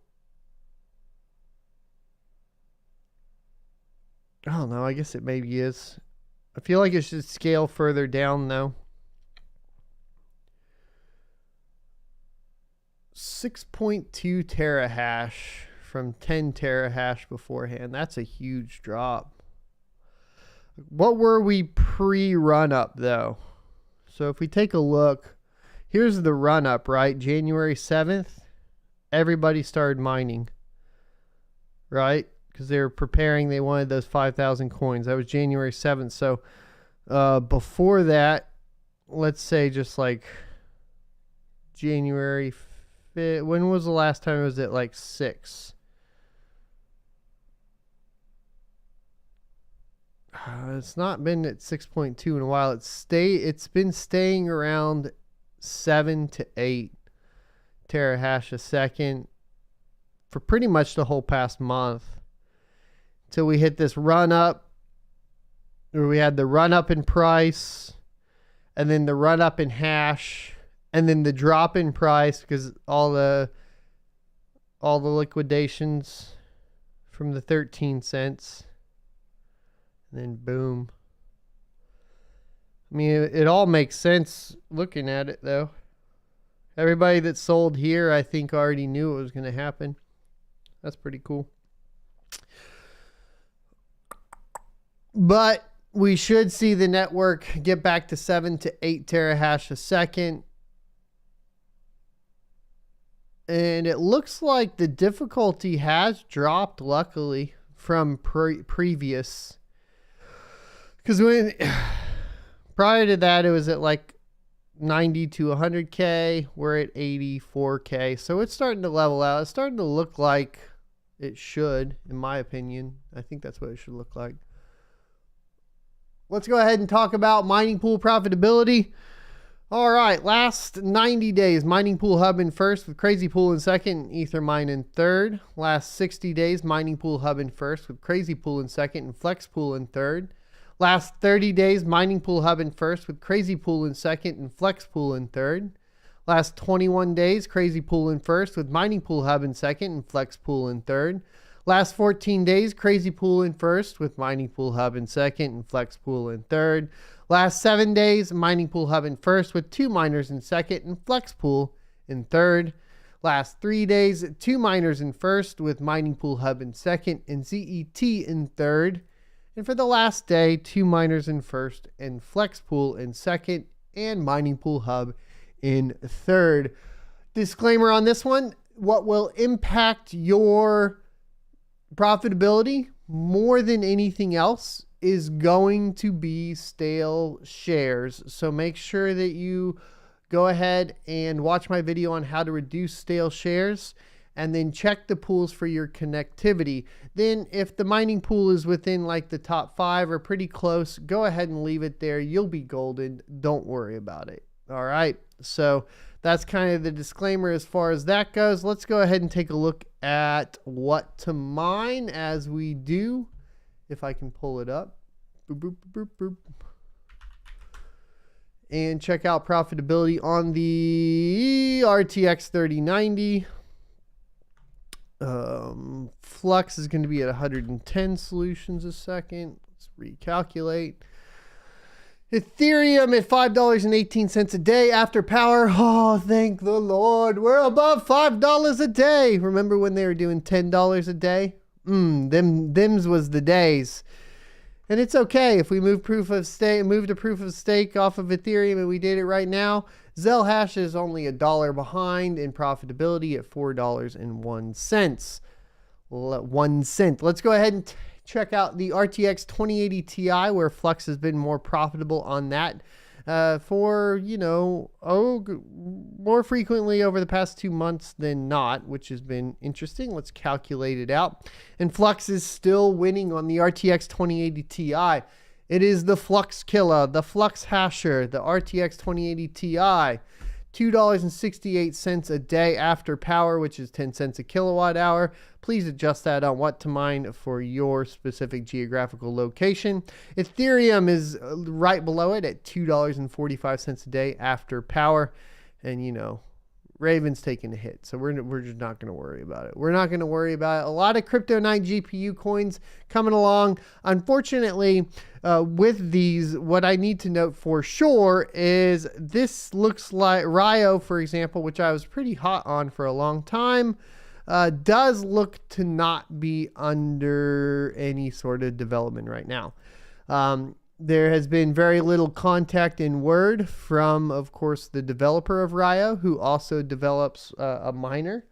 I don't know. I guess it maybe is. I feel like it should scale further down, though. 6.2 terahash from 10 terahash beforehand. That's a huge drop. What were we pre-run up, though? So if we take a look, here's the run up, right? January 7th, everybody started mining, right? Because they were preparing, they wanted those 5,000 coins. That was January 7th. So before that, let's say just like January 5th. When was the last time it was at like 6? It's not been at 6.2 in a while. It's been staying around 7 to 8 terahash a second for pretty much the whole past month. Till we hit this run up, where we had the run up in price, and then the run up in hash, and then the drop in price because all the liquidations from the 13 cents. And then boom. I mean, it all makes sense looking at it, though. Everybody that sold here, I think, already knew it was going to happen. That's pretty cool. But we should see the network get back to 7 to 8 terahash a second. And it looks like the difficulty has dropped, luckily, from previous. Because prior to that, it was at like 90 to 100K. We're at 84K. So it's starting to level out. It's starting to look like it should, in my opinion. I think that's what it should look like. Let's go ahead and talk about mining pool profitability. All right, last 90 days, mining pool hub in first with Crazy Pool in second, Ether Mine in third. Last 60 days, mining pool hub in first with Crazy Pool in second and Flex Pool in third. Last 30 days, Mining Pool Hub in first with Crazy Pool in second and Flex Pool in third. Last 21 days, Crazy Pool in first with Mining Pool Hub in second and Flex Pool in third. Last 14 days, Crazy Pool in first with Mining Pool Hub in second and Flex Pool in third. Last 7 days, Mining Pool Hub in first with 2 miners in second and Flex Pool in third. Last 3 days, 2 miners in first with Mining Pool Hub in second and ZET in third. And for the last day, 2 miners in first and Flex Pool in second and Mining Pool Hub in third. Disclaimer on this one, what will impact your profitability more than anything else is going to be stale shares. So make sure that you go ahead and watch my video on how to reduce stale shares, and then check the pools for your connectivity. Then if the mining pool is within like the top 5 or pretty close, go ahead and leave it there. You'll be golden. Don't worry about it. All right. So that's kind of the disclaimer as far as that goes. Let's go ahead and take a look at what to mine as we do. If I can pull it up. Boop, boop, boop, boop. And check out profitability on the RTX 3090. Flux is going to be at 110 solutions a second. Let's recalculate. Ethereum at $5.18 a day after power. Oh, thank the Lord. We're above $5 a day. Remember when they were doing $10 a day? Them's was the days. And it's okay if we move to proof of stake off of Ethereum, and we did it right now. Zell Hash is only $1 behind in profitability at $4.01. 1 cent. Let's go ahead and check out the RTX 2080 Ti, where Flux has been more profitable on that for, more frequently over the past 2 months than not, which has been interesting. Let's calculate it out. And Flux is still winning on the RTX 2080 Ti. It is the Flux killer, the Flux hasher, the RTX 2080 Ti. $2.68 a day after power, which is 10 cents a kilowatt hour. Please adjust that on what to mine for your specific geographical location. Ethereum is right below it at $2.45 a day after power. And, Raven's taking a hit, so we're just not going to worry about it. We're not going to worry about it. A lot of Crypto 9 GPU coins coming along. Unfortunately, with these, what I need to note for sure is this looks like Rio, for example, which I was pretty hot on for a long time, does look to not be under any sort of development right now. There has been very little contact in word from, of course, the developer of Rio, who also develops a miner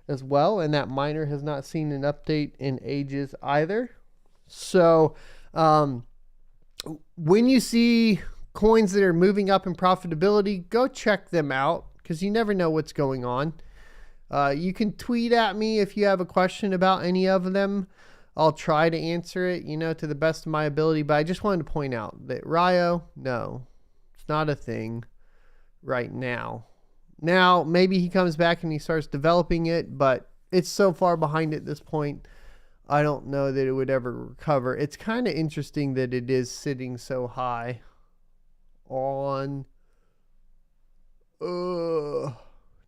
as well. And that miner has not seen an update in ages either. So when you see coins that are moving up in profitability, go check them out, because you never know what's going on. You can tweet at me if you have a question about any of them. I'll try to answer it, to the best of my ability. But I just wanted to point out that Rio, no, it's not a thing right now. Now, maybe he comes back and he starts developing it, but it's so far behind at this point, I don't know that it would ever recover. It's kind of interesting that it is sitting so high on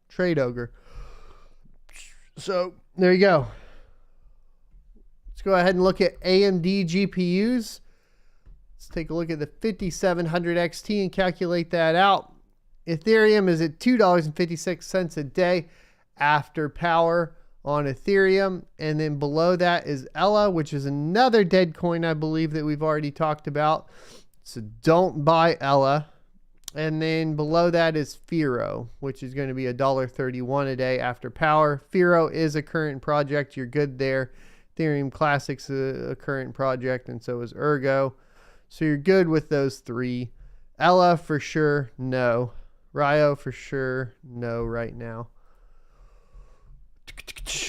Trade Ogre. So there you go. Let's go ahead and look at AMD GPUs. Let's take a look at the 5700 XT and calculate that out. Ethereum is at $2.56 a day after power on Ethereum. And then below that is Ella, which is another dead coin, I believe, that we've already talked about. So don't buy Ella. And then below that is Firo, which is going to be $1.31 a day after power. Firo is a current project. You're good there. Ethereum Classic's a current project, and so is Ergo. So you're good with those three. Ella for sure, no. Rio for sure, no right now.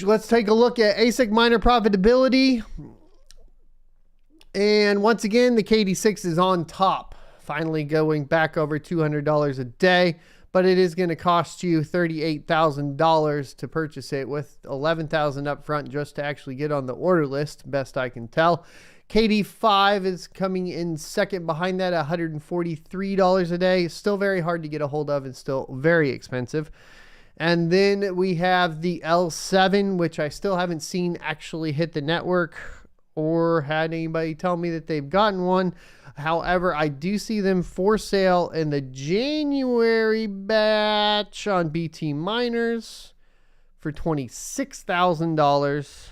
Let's take a look at ASIC miner profitability. And once again, the KD6 is on top. Finally going back over $200 a day. but it is going to cost you $38,000 to purchase it, with $11,000 up front just to actually get on the order list, best I can tell. KD5 is coming in second behind that, $143 a day. Still very hard to get a hold of and still very expensive. And then we have the L7, which I still haven't seen actually hit the network or had anybody tell me that they've gotten one. However, I do see them for sale in the January batch on BT Miners for $26,000.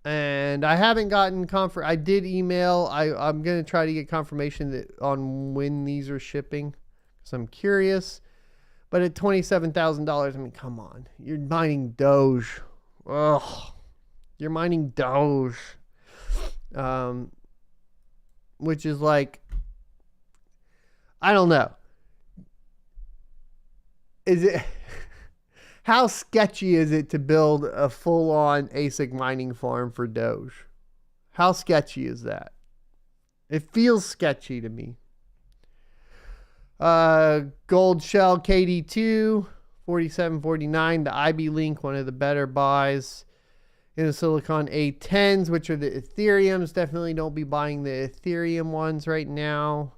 And I haven't gotten I did email. I'm going to try to get confirmation that on when these are shipping, because I'm curious. But at $27,000, I mean, come on. You're mining Doge. Ugh. You're mining Doge. Which is like, I don't know. Is it... How sketchy is it to build a full-on ASIC mining farm for Doge? How sketchy is that? It feels sketchy to me. Gold Shell KD2, 47.49. The IB Link, one of the better buys. In the Silicon A10s, which are the Ethereums. Definitely don't be buying the Ethereum ones right now,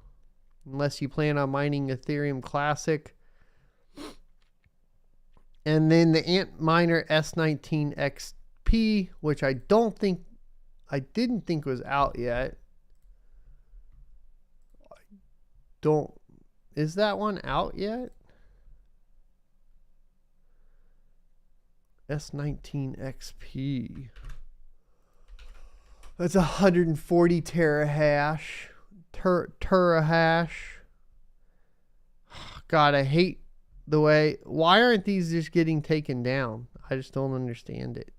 unless you plan on mining Ethereum Classic. And then the Antminer S19 XP, which I didn't think was out yet. Is that one out yet? S19 XP. That's 140 terahash. Terahash. God, I hate the way. Why aren't these just getting taken down? I just don't understand it.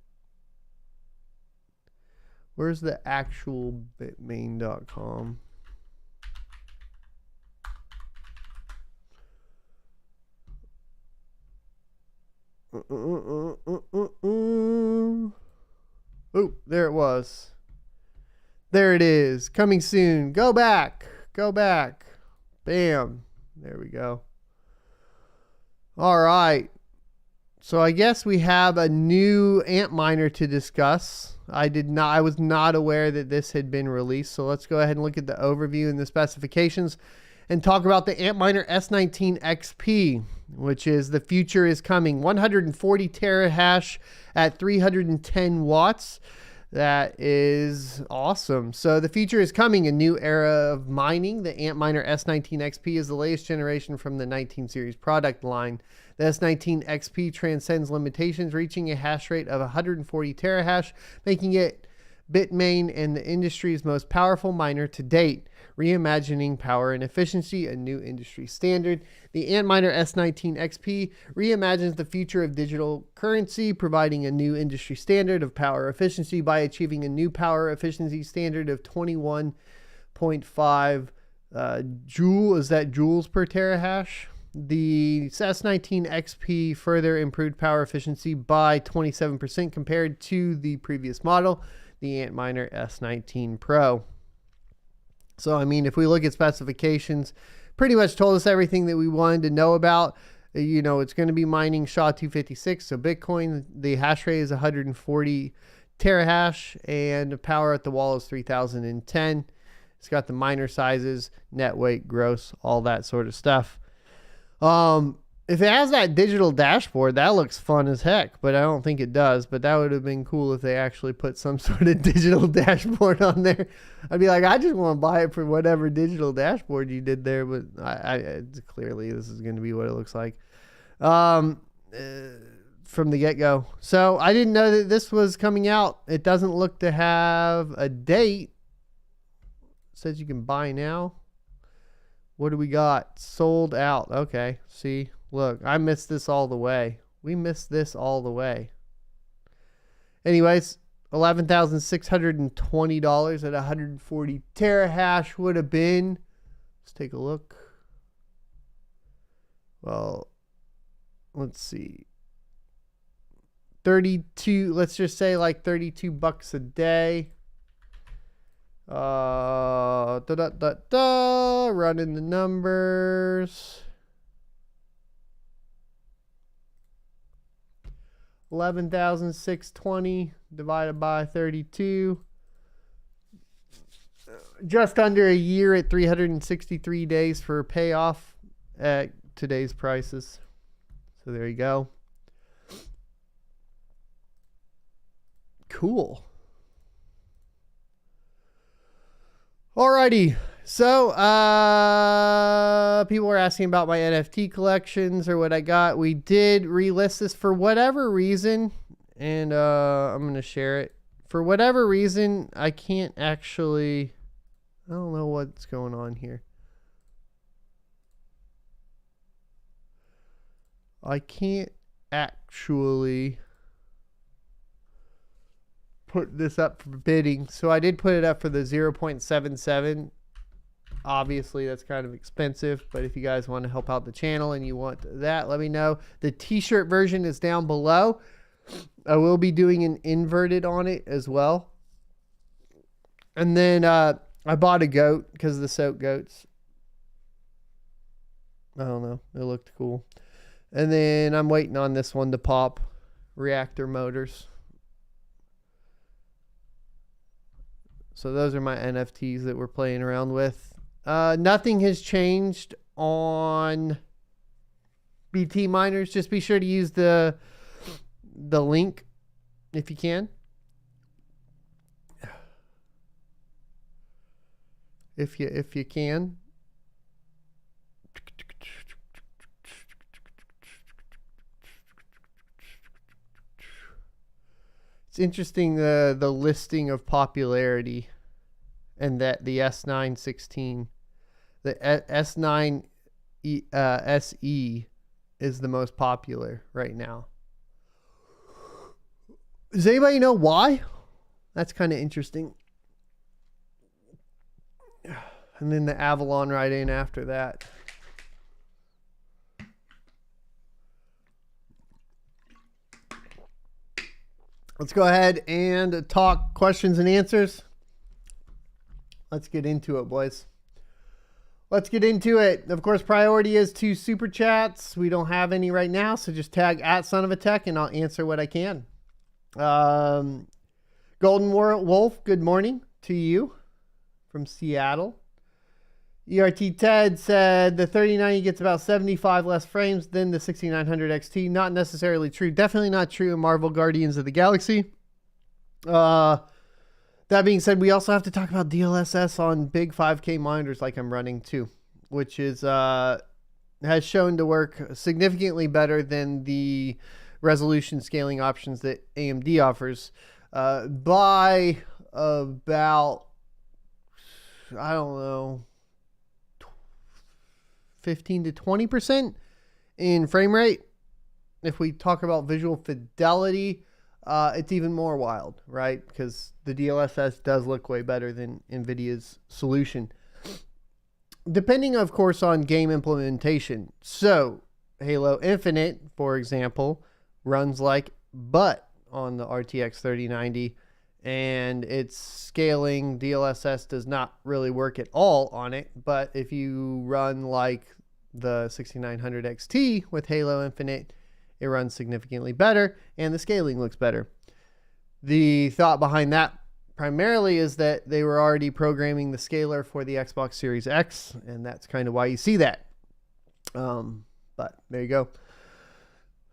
Where's the actual bitmain.com? Oh, there it was. There it is. Coming soon. Go back. Go back. Bam. There we go. All right. So I guess we have a new Antminer to discuss. I was not aware that this had been released. So let's go ahead and look at the overview and the specifications and talk about the Antminer S19 XP, which is the future is coming. 140 terahash at 310 watts. That is awesome. So the future is coming, a new era of mining. The Antminer S19 XP is the latest generation from the 19 series product line. The S19 XP transcends limitations, reaching a hash rate of 140 terahash, making it Bitmain and the industry's most powerful miner to date. Reimagining power and efficiency, a new industry standard. The Antminer S19 XP reimagines the future of digital currency, providing a new industry standard of power efficiency by achieving a new power efficiency standard of 21.5 joule. Is that joules per terahash? The S19 XP further improved power efficiency by 27% compared to the previous model, the Antminer S19 Pro. So, I mean, if we look at specifications, pretty much told us everything that we wanted to know about. You know, it's going to be mining SHA-256. So Bitcoin, the hash rate is 140 terahash and the power at the wall is 3010. It's got the miner sizes, net weight, gross, all that sort of stuff. If it has that digital dashboard, that looks fun as heck, but I don't think it does. But that would have been cool if they actually put some sort of digital dashboard on there. I'd be like, I just want to buy it for whatever digital dashboard you did there. But clearly this is going to be what it looks like from the get-go. So I didn't know that this was coming out. It doesn't look to have a date. It says you can buy now. What do we got? Sold out. Okay, see. Look, I missed this all the way. We missed this all the way. Anyways, $11,620 at 140 terahash would have been. Let's take a look. Well, let's see. 32, let's just say like $32 a day. Running the numbers. 11,620 divided by 32. Just under a year at 363 days for payoff at today's prices. So there you go. Cool. Alrighty. So, people were asking about my NFT collections or what I got. We did relist this for whatever reason, and I'm going to share it. For whatever reason, I can't actually... I don't know what's going on here. I can't actually put this up for bidding. So I did put it up for the 0.77. Obviously, that's kind of expensive, but if you guys want to help out the channel and you want that, let me know. The t-shirt version is down below. I will be doing an inverted on it as well. And then I bought a goat because of the soak goats. I don't know. It looked cool. And then I'm waiting on this one to pop. Reactor motors. So those are my NFTs that we're playing around with. Nothing has changed on BT miners. Just be sure to use the link if you can. If you can. It's interesting the listing of popularity, and that the S916, the S9 SE is the most popular right now. Does anybody know why? That's kind of interesting. And then the Avalon right in after that. Let's go ahead and talk questions and answers. Let's get into it, boys. Let's get into it. Of course, priority is to super chats. We don't have any right now, so just tag @SonOfATech and I'll answer what I can. Golden Wolf, good morning to you from Seattle. ERT Ted said the 3090 gets about 75 less frames than the 6900 XT. Not necessarily true. Definitely not true in Marvel Guardians of the Galaxy. That being said, we also have to talk about DLSS on big 5K monitors like I'm running too, which is has shown to work significantly better than the resolution scaling options that AMD offers by about, I don't know, 15 to 20% in frame rate. If we talk about visual fidelity, it's even more wild, right? Because the DLSS does look way better than NVIDIA's solution. Depending, of course, on game implementation. So, Halo Infinite, for example, runs like butt on the RTX 3090, and its scaling DLSS does not really work at all on it. But if you run like the 6900 XT with Halo Infinite, it runs significantly better and the scaling looks better. The thought behind that primarily is that they were already programming the scaler for the Xbox Series X, and that's kind of why you see that. But there you go.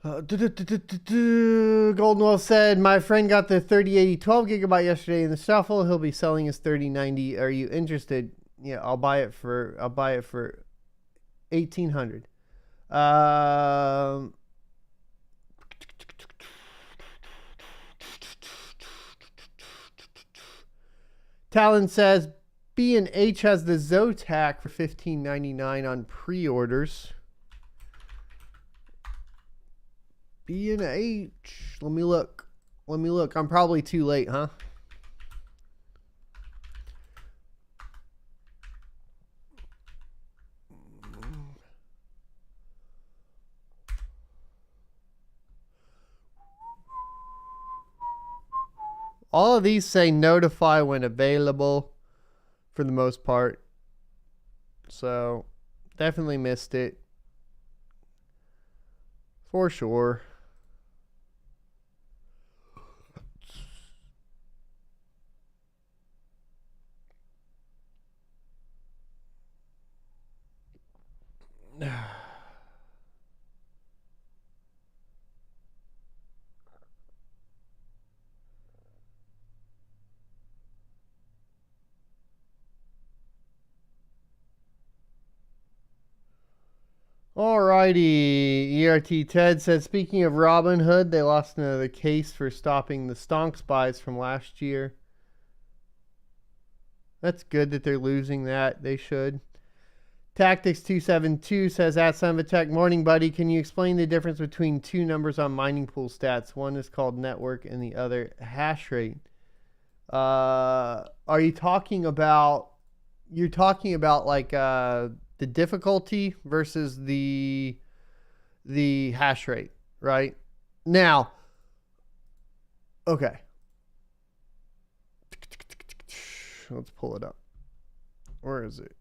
Golden Wolf said, my friend got the 3080 12GB yesterday in the shuffle. He'll be selling his 3090. Are you interested? Yeah, I'll buy it for $1,800. Talon says B&H has the Zotac for $15.99 on pre-orders. B&H. Let me look. I'm probably too late, huh? All of these say notify when available. for the most part. So definitely missed it. For sure. Alrighty, ERT Ted said, speaking of Robinhood, they lost another case for stopping the stonks buys from last year. That's good that they're losing that. They should. Tactics272 says, at Sunvatech, morning buddy, can you explain the difference between two numbers on mining pool stats? One is called network and the other hash rate. Are you talking about, like the difficulty versus the hash rate, right? Now, okay. Let's pull it up. Where is it?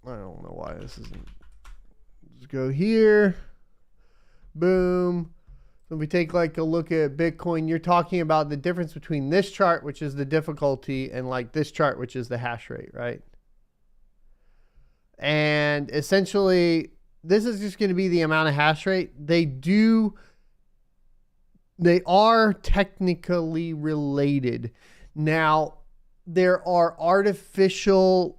I don't know why this isn't. Let's go here. Boom. So if we take like a look at Bitcoin, you're talking about the difference between this chart, which is the difficulty, and like this chart, which is the hash rate, right? And essentially, this is just going to be the amount of hash rate. They are technically related. Now, there are artificial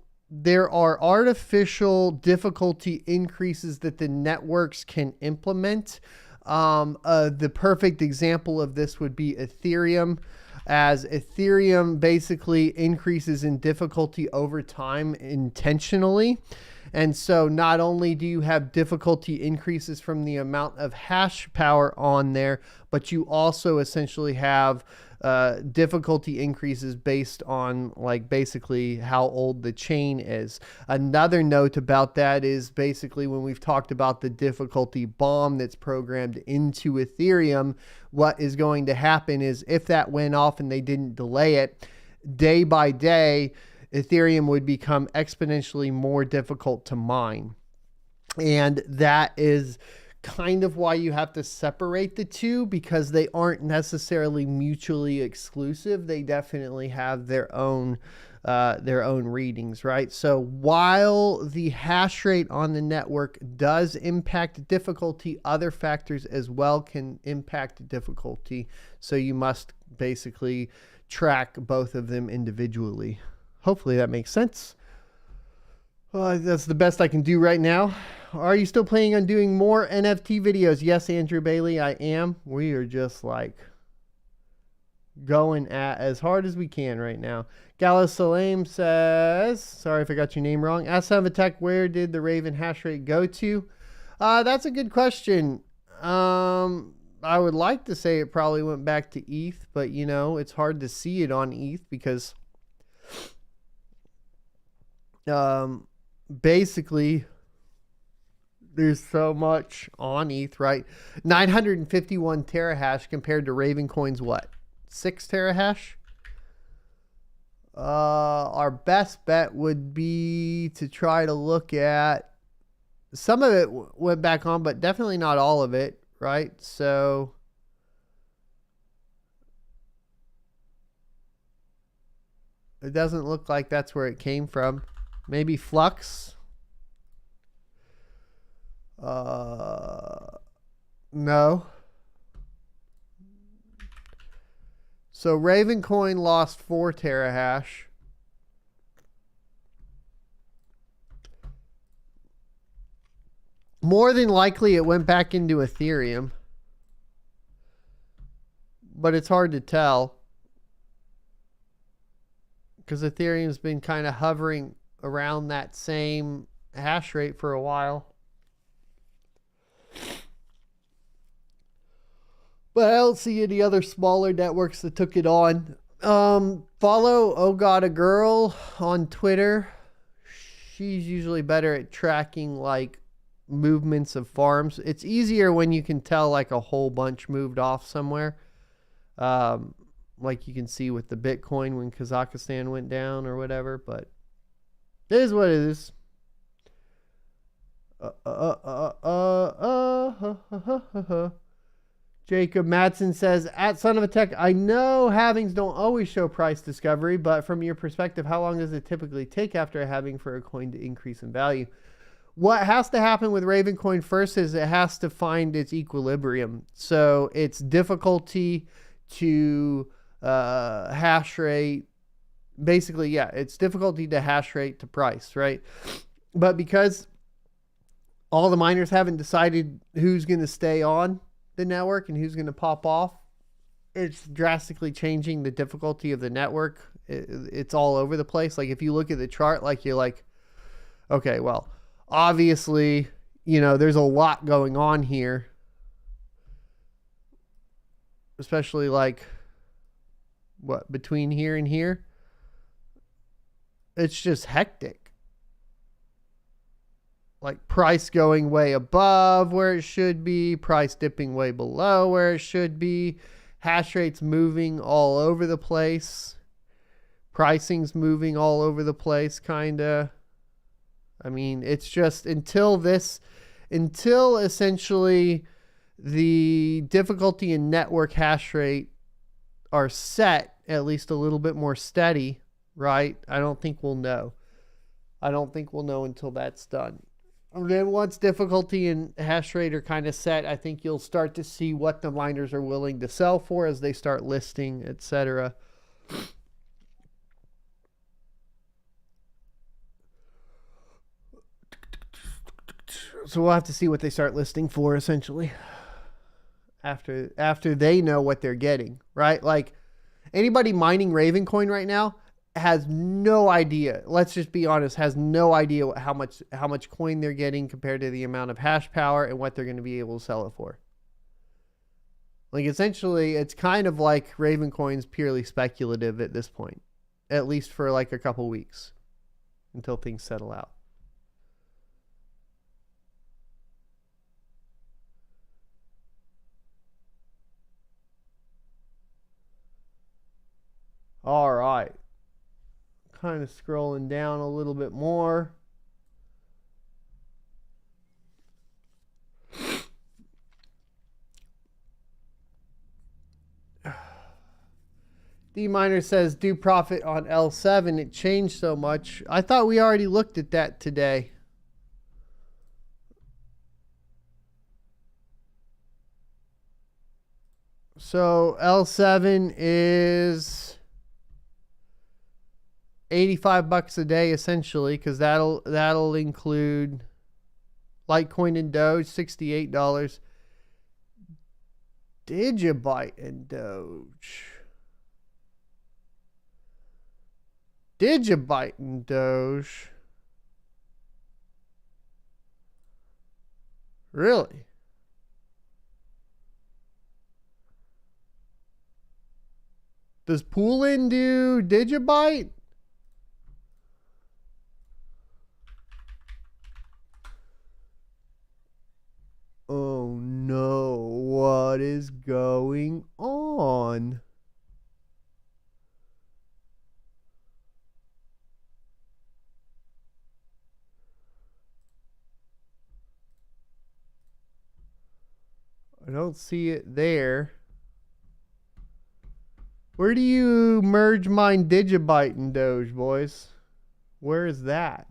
difficulty increases that the networks can implement. The perfect example of this would be Ethereum, as Ethereum basically increases in difficulty over time intentionally. And so not only do you have difficulty increases from the amount of hash power on there, but you also essentially have difficulty increases based on like basically how old the chain is. Another note about that is basically when we've talked about the difficulty bomb that's programmed into Ethereum, what is going to happen is if that went off and they didn't delay it, day by day, Ethereum would become exponentially more difficult to mine. And that is kind of why you have to separate the two, because they aren't necessarily mutually exclusive. They definitely have their own readings, right? So while the hash rate on the network does impact difficulty, other factors as well can impact difficulty. So you must basically track both of them individually. Hopefully that makes sense. That's the best I can do right now. Are you still planning on doing more NFT videos? Yes, Andrew Bailey, I am. We are just like going at as hard as we can right now. Gallus Salam says, sorry if I got your name wrong. Ask Sunvatech, where did the Raven hash rate go to? That's a good question. I would like to say it probably went back to ETH, but you know, it's hard to see it on ETH because basically there's so much on ETH, right? 951 terahash compared to Ravencoin's what? 6 terahash? Our best bet would be to try to look at some of it went back on, but definitely not all of it, right? So it doesn't look like that's where it came from. Maybe Flux. No. So Ravencoin lost 4 terahash. More than likely it went back into Ethereum, but it's hard to tell because Ethereum's been kind of hovering around that same hash rate for a while. But I don't see any other smaller networks that took it on. Follow Oh God a Girl on Twitter. She's usually better at tracking like movements of farms. It's easier when you can tell like a whole bunch moved off somewhere. like you can see with the Bitcoin when Kazakhstan went down or whatever, but it is what it is. Jacob Madsen says, at Son of a Tech, I know halvings don't always show price discovery, but from your perspective, how long does it typically take after a halving for a coin to increase in value? What has to happen with Ravencoin first is it has to find its equilibrium. So its difficulty to hash rate, basically, yeah, it's difficulty to hash rate to price, right? But because all the miners haven't decided who's going to stay on the network and who's going to pop off, it's drastically changing the difficulty of the network. It's all over the place. Like if you look at the chart, like you're like, okay, well, obviously, you know, there's a lot going on here, especially like what between here and here. It's just hectic. Like price going way above where it should be, price dipping way below where it should be, hash rates moving all over the place, pricing's moving all over the place, kind of. I mean, it's just until essentially the difficulty and network hash rate are set at least a little bit more steady, right? I don't think we'll know. I don't think we'll know until that's done. And then once difficulty and hash rate are kind of set, I think you'll start to see what the miners are willing to sell for as they start listing, etc. So we'll have to see what they start listing for essentially after they know what they're getting, right? Like anybody mining Ravencoin right now has no idea. Let's just be honest, has no idea how much coin they're getting compared to the amount of hash power and what they're going to be able to sell it for. Like essentially, it's kind of like Ravencoin's purely speculative at this point, at least for like a couple weeks until things settle out. All right. Kind of scrolling down a little bit more. D-Miner says, do profit on L7. It changed so much. I thought we already looked at that today. So L7 is $85 a day essentially, because that'll include Litecoin and Doge, $68. Digibyte and Doge. Digibyte and Doge. Really? Does Poolin do Digibyte? Oh no, what is going on? I don't see it there. Where do you merge mine Digibyte and Doge, boys? Where is that?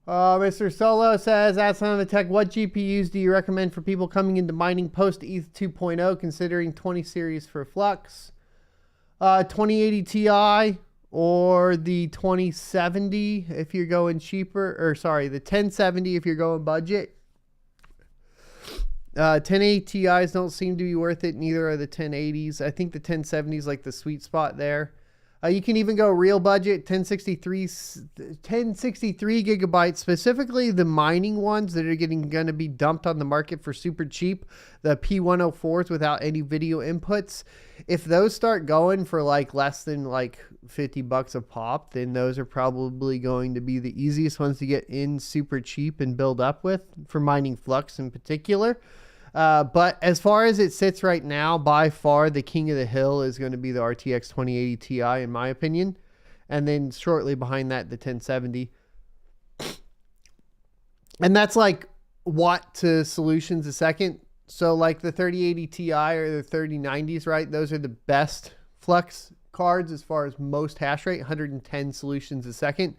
Mr. Solo says, at Son of a Tech, what GPUs do you recommend for people coming into mining post ETH 2.0, considering 20 series for Flux? 2080 Ti or the 2070 if you're going cheaper, or sorry, the 1070 if you're going budget. 1080 Ti's don't seem to be worth it. Neither are the 1080s. I think the 1070 is like the sweet spot there. You can even go real budget, 1063 gigabytes, specifically the mining ones that are going to be dumped on the market for super cheap, the P104s without any video inputs. If those start going for like less than like $50 a pop, then those are probably going to be the easiest ones to get in super cheap and build up with for mining Flux in particular. But as far as it sits right now, by far the king of the hill is going to be the RTX 2080 Ti, in my opinion. And then shortly behind that, the 1070. And that's like watt to solutions a second. So like the 3080 Ti or the 3090s, right? Those are the best Flux cards as far as most hash rate, 110 solutions a second.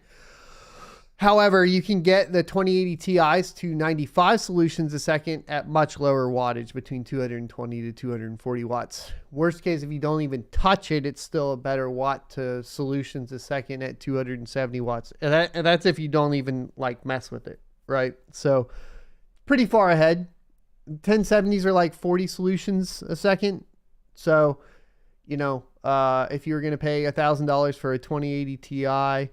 However, you can get the 2080 Ti's to 95 solutions a second at much lower wattage, between 220 to 240 watts. Worst case, if you don't even touch it, it's still a better watt to solutions a second at 270 watts. And that's if you don't even like mess with it, right? So pretty far ahead. 1070s are like 40 solutions a second. So, you know, if you were going to pay $1,000 for a 2080 Ti,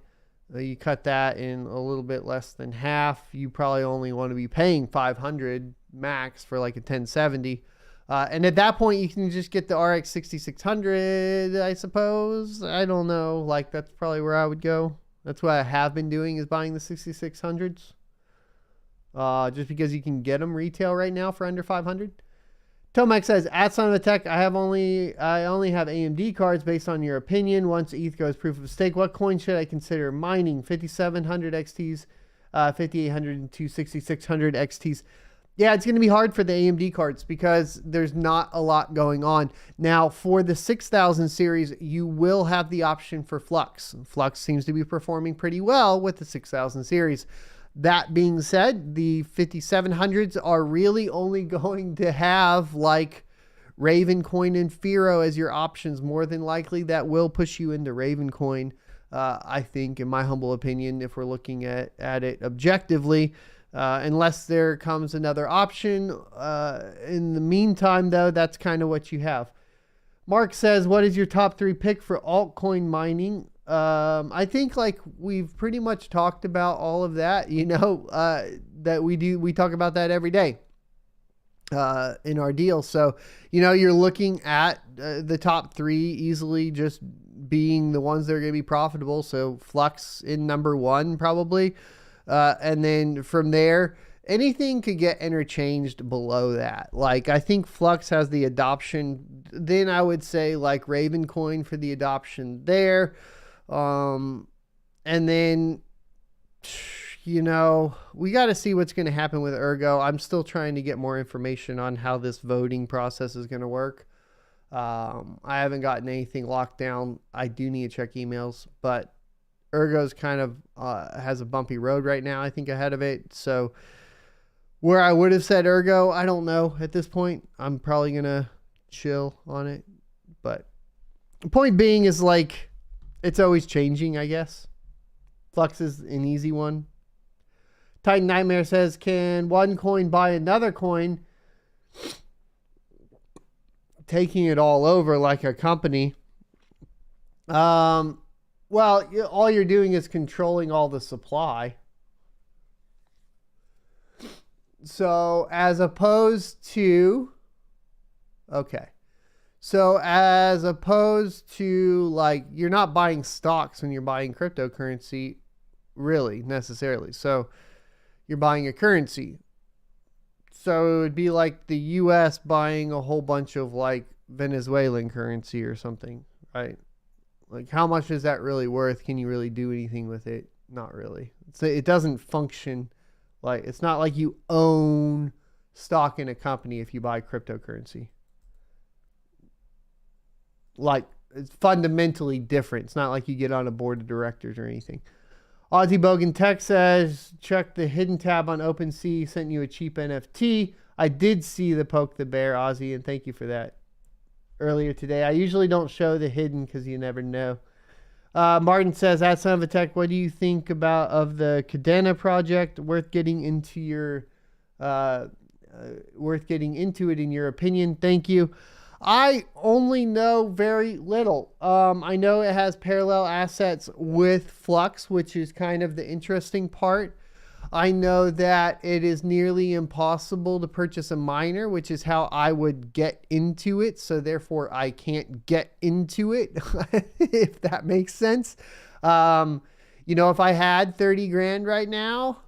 you cut that in a little bit less than half. You probably only want to be paying $500 max for like a 1070. And at that point, you can just get the RX 6600, I suppose. I don't know. Like, that's probably where I would go. That's what I have been doing, is buying the 6600s. Just because you can get them retail right now for under 500. Tomac says, at Son of a Tech, I only have AMD cards. Based on your opinion, once ETH goes proof of stake, what coin should I consider mining? 5700 XTs, 5800 and 6600 XTs. Yeah, it's going to be hard for the AMD cards because there's not a lot going on. Now, for the 6000 series, you will have the option for Flux. Flux seems to be performing pretty well with the 6000 series. That being said, the 5700s are really only going to have like Ravencoin and Firo as your options. More than likely, that will push you into Ravencoin, I think, in my humble opinion, if we're looking at it objectively, unless there comes another option. In the meantime, though, that's kind of what you have. Mark says, what is your top 3 pick for altcoin mining? I think like we've pretty much talked about all of that, you know, that we talk about that every day, in our deal. So, you know, you're looking at the top 3 easily just being the ones that are going to be profitable. So Flux in number 1, probably. And then from there, anything could get interchanged below that. Like, I think Flux has the adoption. Then I would say like Ravencoin for the adoption there. And then, you know, we got to see what's going to happen with Ergo. I'm still trying to get more information on how this voting process is going to work. I haven't gotten anything locked down. I do need to check emails, but Ergo's kind of has a bumpy road right now, I think, ahead of it. So where I would have said Ergo, I don't know at this point. I'm probably going to chill on it. But the point being is like, it's always changing, I guess. Flux is an easy one. Titan Nightmare says, can one coin buy another coin? Taking it all over like a company. Well, all you're doing is controlling all the supply. So as opposed to, okay. So as opposed to like, you're not buying stocks when you're buying cryptocurrency, really, necessarily. So you're buying a currency. So it would be like the US buying a whole bunch of like Venezuelan currency or something, right? Like, how much is that really worth? Can you really do anything with it? Not really. It doesn't function like, it's not like you own stock in a company if you buy cryptocurrency. Like, it's fundamentally different. It's not like you get on a board of directors or anything. Aussie Bogan Tech says, check the hidden tab on OpenSea. Sent you a cheap NFT. I did see the poke the bear, Aussie, and thank you for that earlier today. I usually don't show the hidden because you never know. Martin says, at Son of a Tech, what do you think of the Cadena project? Worth getting into it in your opinion. Thank you. I only know very little. I know it has parallel assets with Flux, which is kind of the interesting part. I know that it is nearly impossible to purchase a miner, which is how I would get into it. So therefore I can't get into it, if that makes sense. If I had 30 grand right now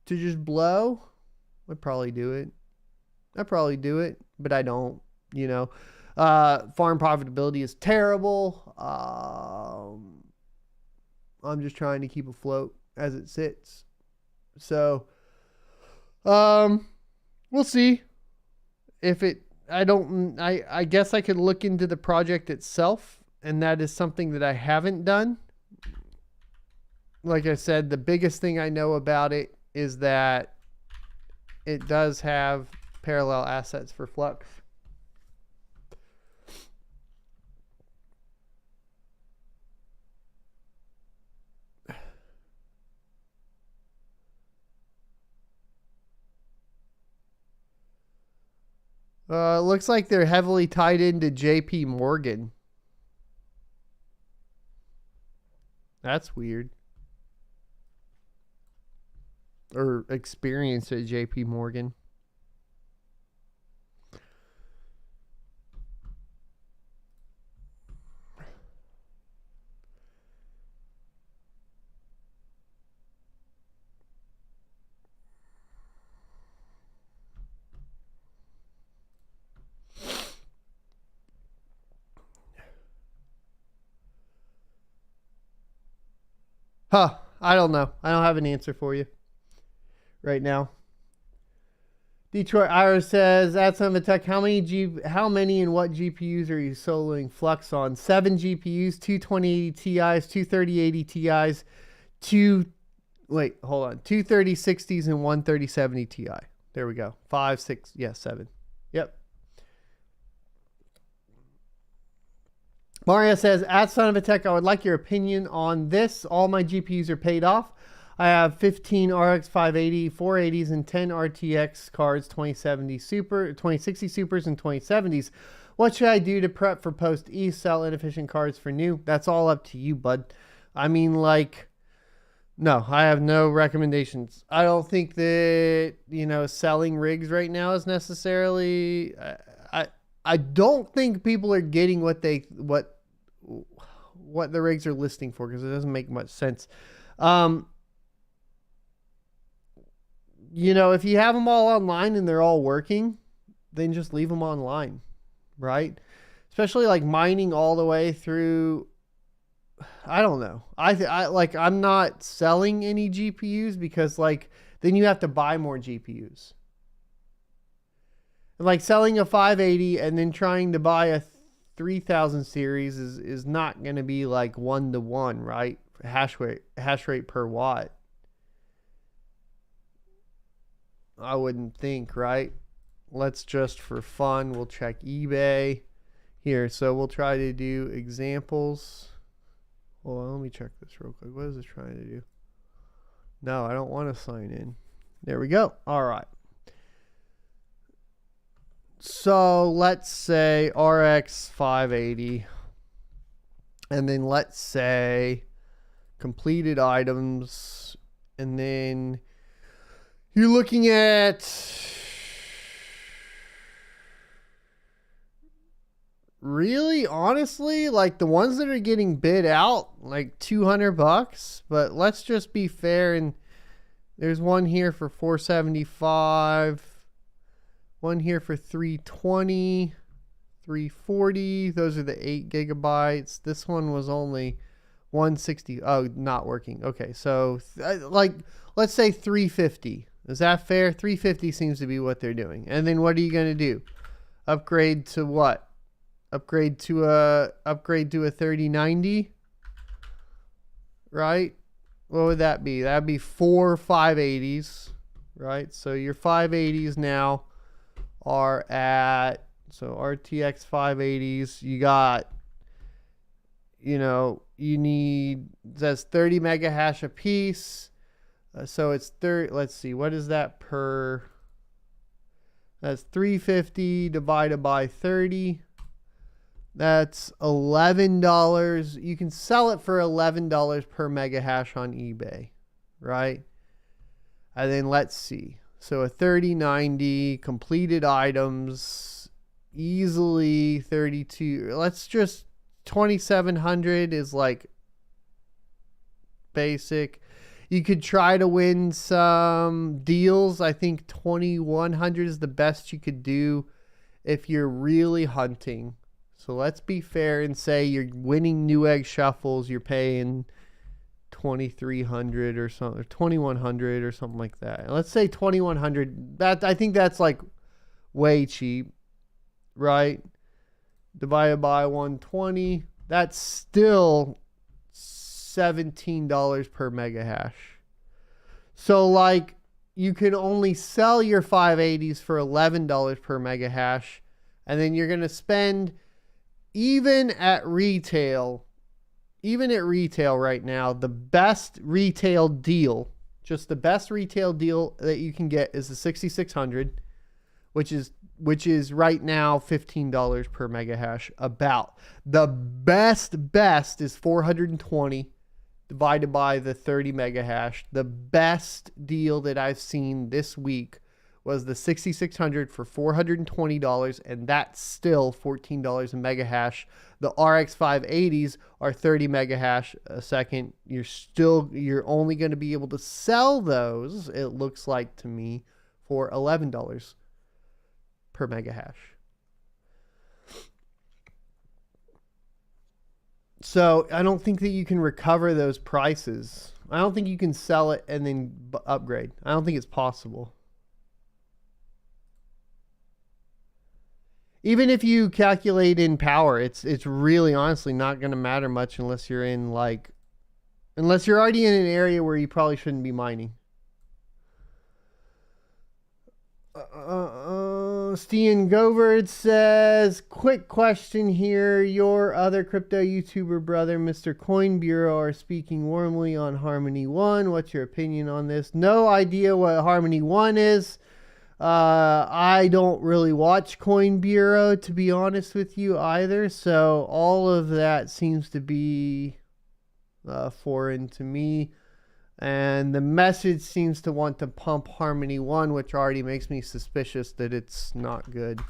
to just blow, I'd probably do it. But I don't, farm profitability is terrible. I'm just trying to keep afloat as it sits. So, we'll see if I guess I could look into the project itself, and that is something that I haven't done. Like I said, the biggest thing I know about it is that it does have parallel assets for Flux. It looks like they're heavily tied into JP Morgan. That's weird. Or experienced at JP Morgan. I don't know. I don't have an answer for you right now. Detroit Ira says, at Son of a Tech, how many and what GPUs are you soloing Flux on? 7 GPUs, 2 2080 Ti's, 2 3080 Ti's, 2 3060s and 1 3070 Ti. There we go. 5, 6, 7. Yep. Mario says, at Son of a Tech, I would like your opinion on this. All my GPUs are paid off. I have 15 RX 580, 480s, and 10 RTX cards, 2060 Supers, and 2070s. What should I do to prep for post-E? Sell inefficient cards for new? That's all up to you, bud. I mean, no, I have no recommendations. I don't think that, selling rigs right now is necessarily... I don't think people are getting what the rigs are listing for, because it doesn't make much sense. If you have them all online and they're all working, then just leave them online, right? Especially like mining all the way through. I don't know. I'm not selling any GPUs because then you have to buy more GPUs. Like selling a 580 and then trying to buy a 3000 series is not going to be like 1-to-1, right? Hash rate per watt. I wouldn't think, right? Let's just, for fun, we'll check eBay here. So we'll try to do examples. Hold on, let me check this real quick. What is it trying to do? No, I don't want to sign in. There we go. All right. So let's say RX 580, and then let's say completed items, and then you're looking at really, honestly, like the ones that are getting bid out, like $200, but let's just be fair, and there's one here for $475. One here for $320, $340. Those are the 8 gigabytes. This one was only $160. Oh, not working. Okay, so let's say $350. Is that fair? $350 seems to be what they're doing. And then what are you going to do? Upgrade to what? Upgrade to a 3090, right? What would that be? That'd be 4 580s, right? So your 580s now are at, so RTX 580s, you got, you need, that's 30 mega hash a piece. So it's 30, let's see, what is that per, That's 350 divided by 30. That's $11. You can sell it for $11 per mega hash on eBay, right? And then let's see. So a 3090 completed items, easily 32. Let's just 2700 is like basic. You could try to win some deals. I think 2100 is the best you could do if you're really hunting. So let's be fair and say you're winning Newegg shuffles. You're paying 2300 or something, or 2100 or something like that. Let's say 2100. That, I think that's like way cheap, right? Divided by 120. That's still $17 per mega hash. So like you can only sell your 580s for $11 per mega hash, and then you're going to spend, even at retail right now, the best retail deal, just the best retail deal that you can get is the 6600, which is right now $15 per mega hash. About the best is 420 divided by the 30 mega hash. The best deal that I've seen this week was the 6600 for $420, and that's still $14 a mega hash. The RX 580s are 30 mega hash a second. You're only going to be able to sell those, it looks like to me, for $11 per mega hash. So I don't think that you can recover those prices. I don't think you can sell it and then upgrade. I don't think it's possible. Even if you calculate in power, it's really honestly not going to matter much unless you're already in an area where you probably shouldn't be mining. Stian Govard says, quick question here. Your other crypto YouTuber brother, Mr. Coin Bureau, are speaking warmly on Harmony One. What's your opinion on this? No idea what Harmony One is. I don't really watch Coin Bureau, to be honest with you, either. So all of that seems to be foreign to me. And the message seems to want to pump Harmony One, which already makes me suspicious that it's not good.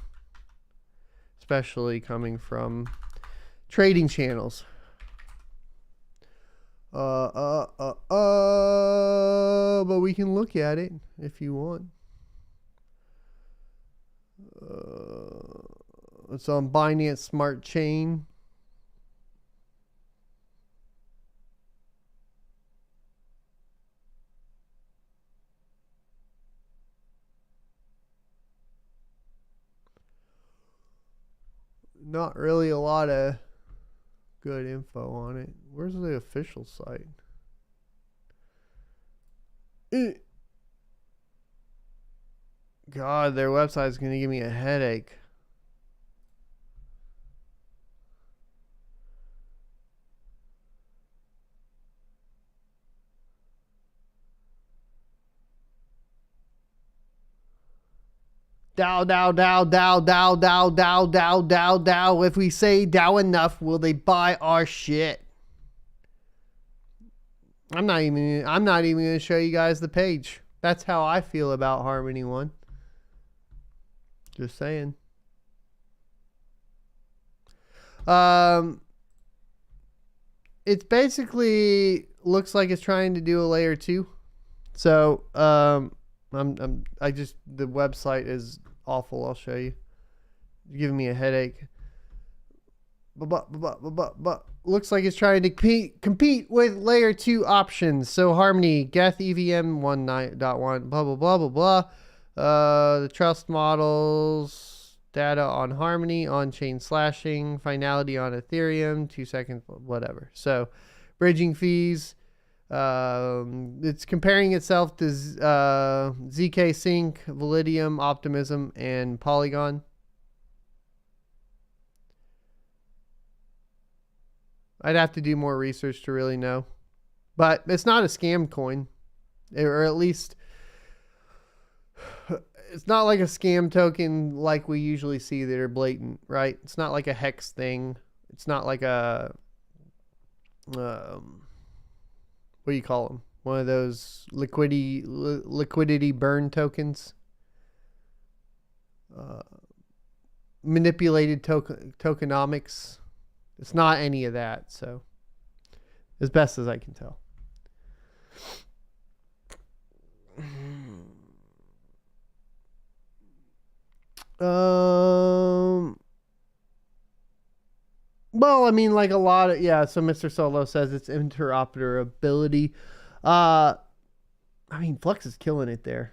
Especially coming from trading channels. But we can look at it if you want. It's on Binance Smart Chain. Not really a lot of good info on it. Where's the official site? God, their website is going to give me a headache. Dow. If we say Dow enough, will they buy our shit? I'm not even going to show you guys the page. That's how I feel about Harmony One. Just saying. It's basically looks like it's trying to do a layer 2. So, the website is awful. I'll show you. It's giving me a headache. Looks like it's trying to compete with layer 2 options. So Harmony, Geth, EVM 1.9.1, blah, blah, blah, blah, blah. The trust models, data on Harmony, on-chain slashing, finality on Ethereum, 2 seconds, whatever. So bridging fees. It's comparing itself to ZK Sync, Validium, Optimism, and Polygon. I'd have to do more research to really know. But it's not a scam coin. Or at least it's not like a scam token like we usually see that are blatant, right? It's not like a hex thing. It's not like a what do you call them? One of those liquidity burn tokens. Manipulated tokenomics. It's not any of that. So, as best as I can tell. Well, I mean, like a lot of, yeah, so Mr. Solo says it's interoperability. I mean, Flux is killing it there.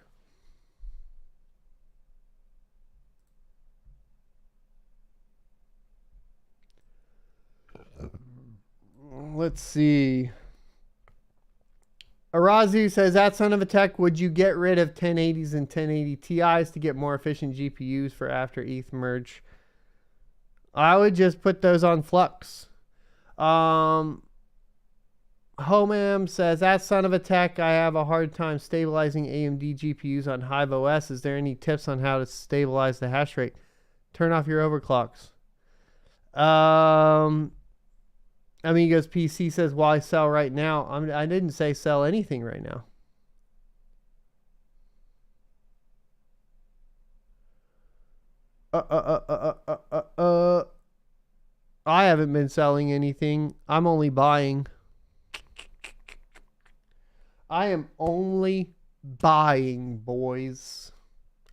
Let's see. Arazu says, that son of a tech, would you get rid of 1080s and 1080 Ti's to get more efficient GPUs for after ETH merge? I would just put those on Flux. Homam says, that son of a tech, I have a hard time stabilizing AMD GPUs on Hive OS. Is there any tips on how to stabilize the hash rate? Turn off your overclocks. Amigos PC says, why sell right now? I didn't say sell anything right now. I haven't been selling anything. I'm only buying. I am only buying, boys.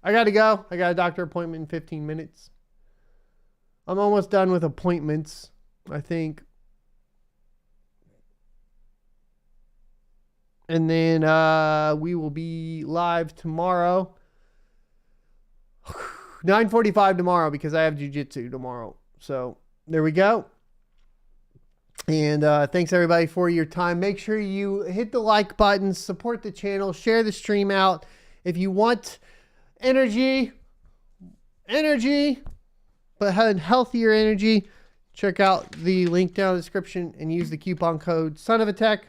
I gotta go. I got a doctor appointment in 15 minutes. I'm almost done with appointments, I think. And then we will be live tomorrow. 9:45 tomorrow because I have jiu-jitsu tomorrow. So there we go. And thanks everybody for your time. Make sure you hit the like button, support the channel, share the stream out. If you want energy, but healthier energy, check out the link down in the description and use the coupon code Son of a Tech.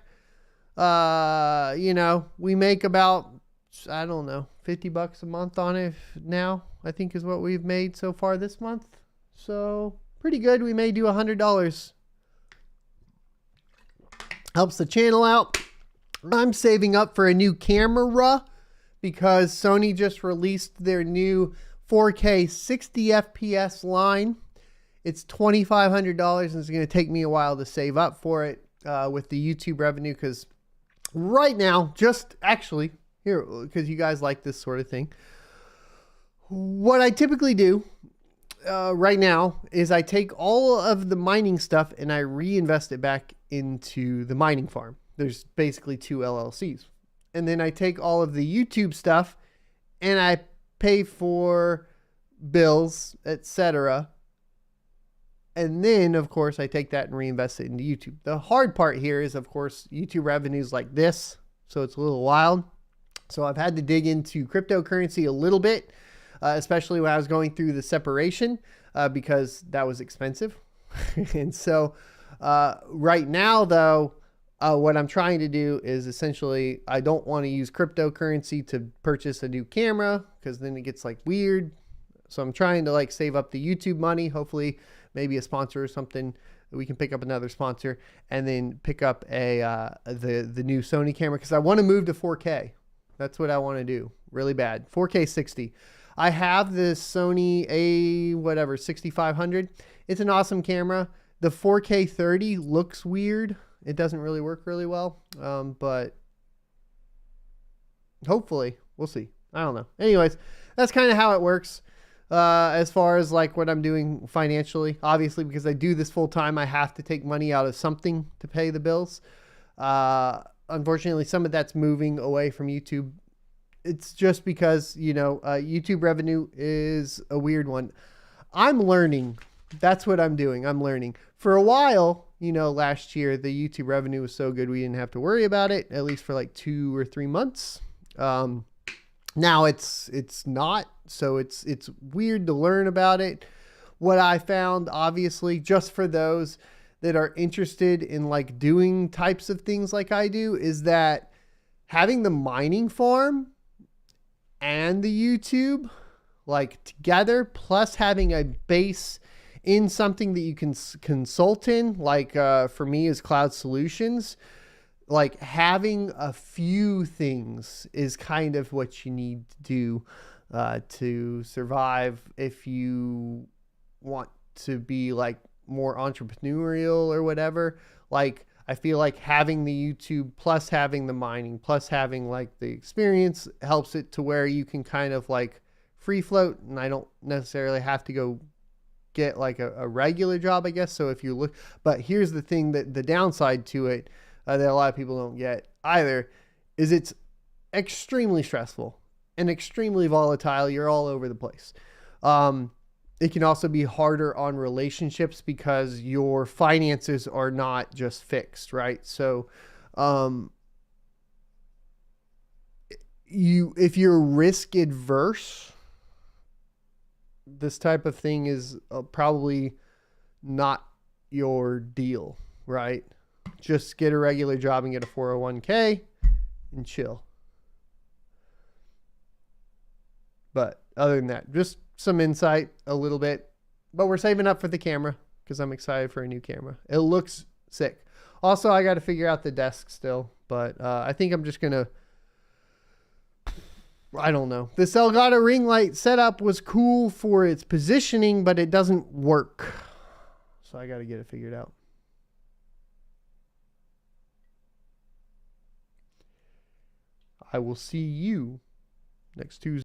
You know, we make about, I don't know, $50 a month on it now, I think is what we've made so far this month. So pretty good. We may do $100. Helps the channel out. I'm saving up for a new camera because Sony just released their new 4K 60 FPS line. It's $2,500 and it's going to take me a while to save up for it with the YouTube revenue, because right now, just actually here, because you guys like this sort of thing, what I typically do right now is I take all of the mining stuff and I reinvest it back into the mining farm. There's basically 2 LLCs. And then I take all of the YouTube stuff and I pay for bills, etc. And then, of course, I take that and reinvest it into YouTube. The hard part here is, of course, YouTube revenues like this. So it's a little wild. So I've had to dig into cryptocurrency a little bit, especially when I was going through the separation, because that was expensive. And so right now, though, what I'm trying to do is essentially, I don't want to use cryptocurrency to purchase a new camera because then it gets like weird. So I'm trying to like save up the YouTube money, hopefully maybe a sponsor or something. We can pick up another sponsor and then pick up the new Sony camera, because I want to move to 4K. That's what I want to do really bad. 4K 60. I have this Sony A 6500. It's an awesome camera. The 4K 30 looks weird. It doesn't really work really well, but hopefully we'll see. I don't know. Anyways, that's kind of how it works. As far as like what I'm doing financially, obviously, because I do this full time, I have to take money out of something to pay the bills. Unfortunately, some of that's moving away from YouTube. It's just because, you know, YouTube revenue is a weird one. I'm learning. That's what I'm doing. I'm learning. For a while, you know, last year, the YouTube revenue was so good we didn't have to worry about it, at least for like 2 or 3 months. Now it's not, so it's weird to learn about it. What I found, obviously, just for those that are interested in like doing types of things like I do, is that having the mining farm and the YouTube, like together, plus having a base in something that you can consult in, like for me is cloud solutions. Like having a few things is kind of what you need to do to survive if you want to be like more entrepreneurial or whatever. Like I feel like having the YouTube plus having the mining plus having like the experience helps it to where you can kind of like free float, and I don't necessarily have to go get like a regular job, I guess. So if you look, but here's the thing, that the downside to it that a lot of people don't get either is it's extremely stressful and extremely volatile. You're all over the place. It can also be harder on relationships because your finances are not just fixed, right? So, if you're risk adverse, this type of thing is probably not your deal, right? Just get a regular job and get a 401k and chill. But other than that, just some insight a little bit. But we're saving up for the camera because I'm excited for a new camera. It looks sick. Also, I got to figure out the desk still. But I think I'm just going to, I don't know. This Elgato ring light setup was cool for its positioning, but it doesn't work. So I got to get it figured out. I will see you next Tuesday.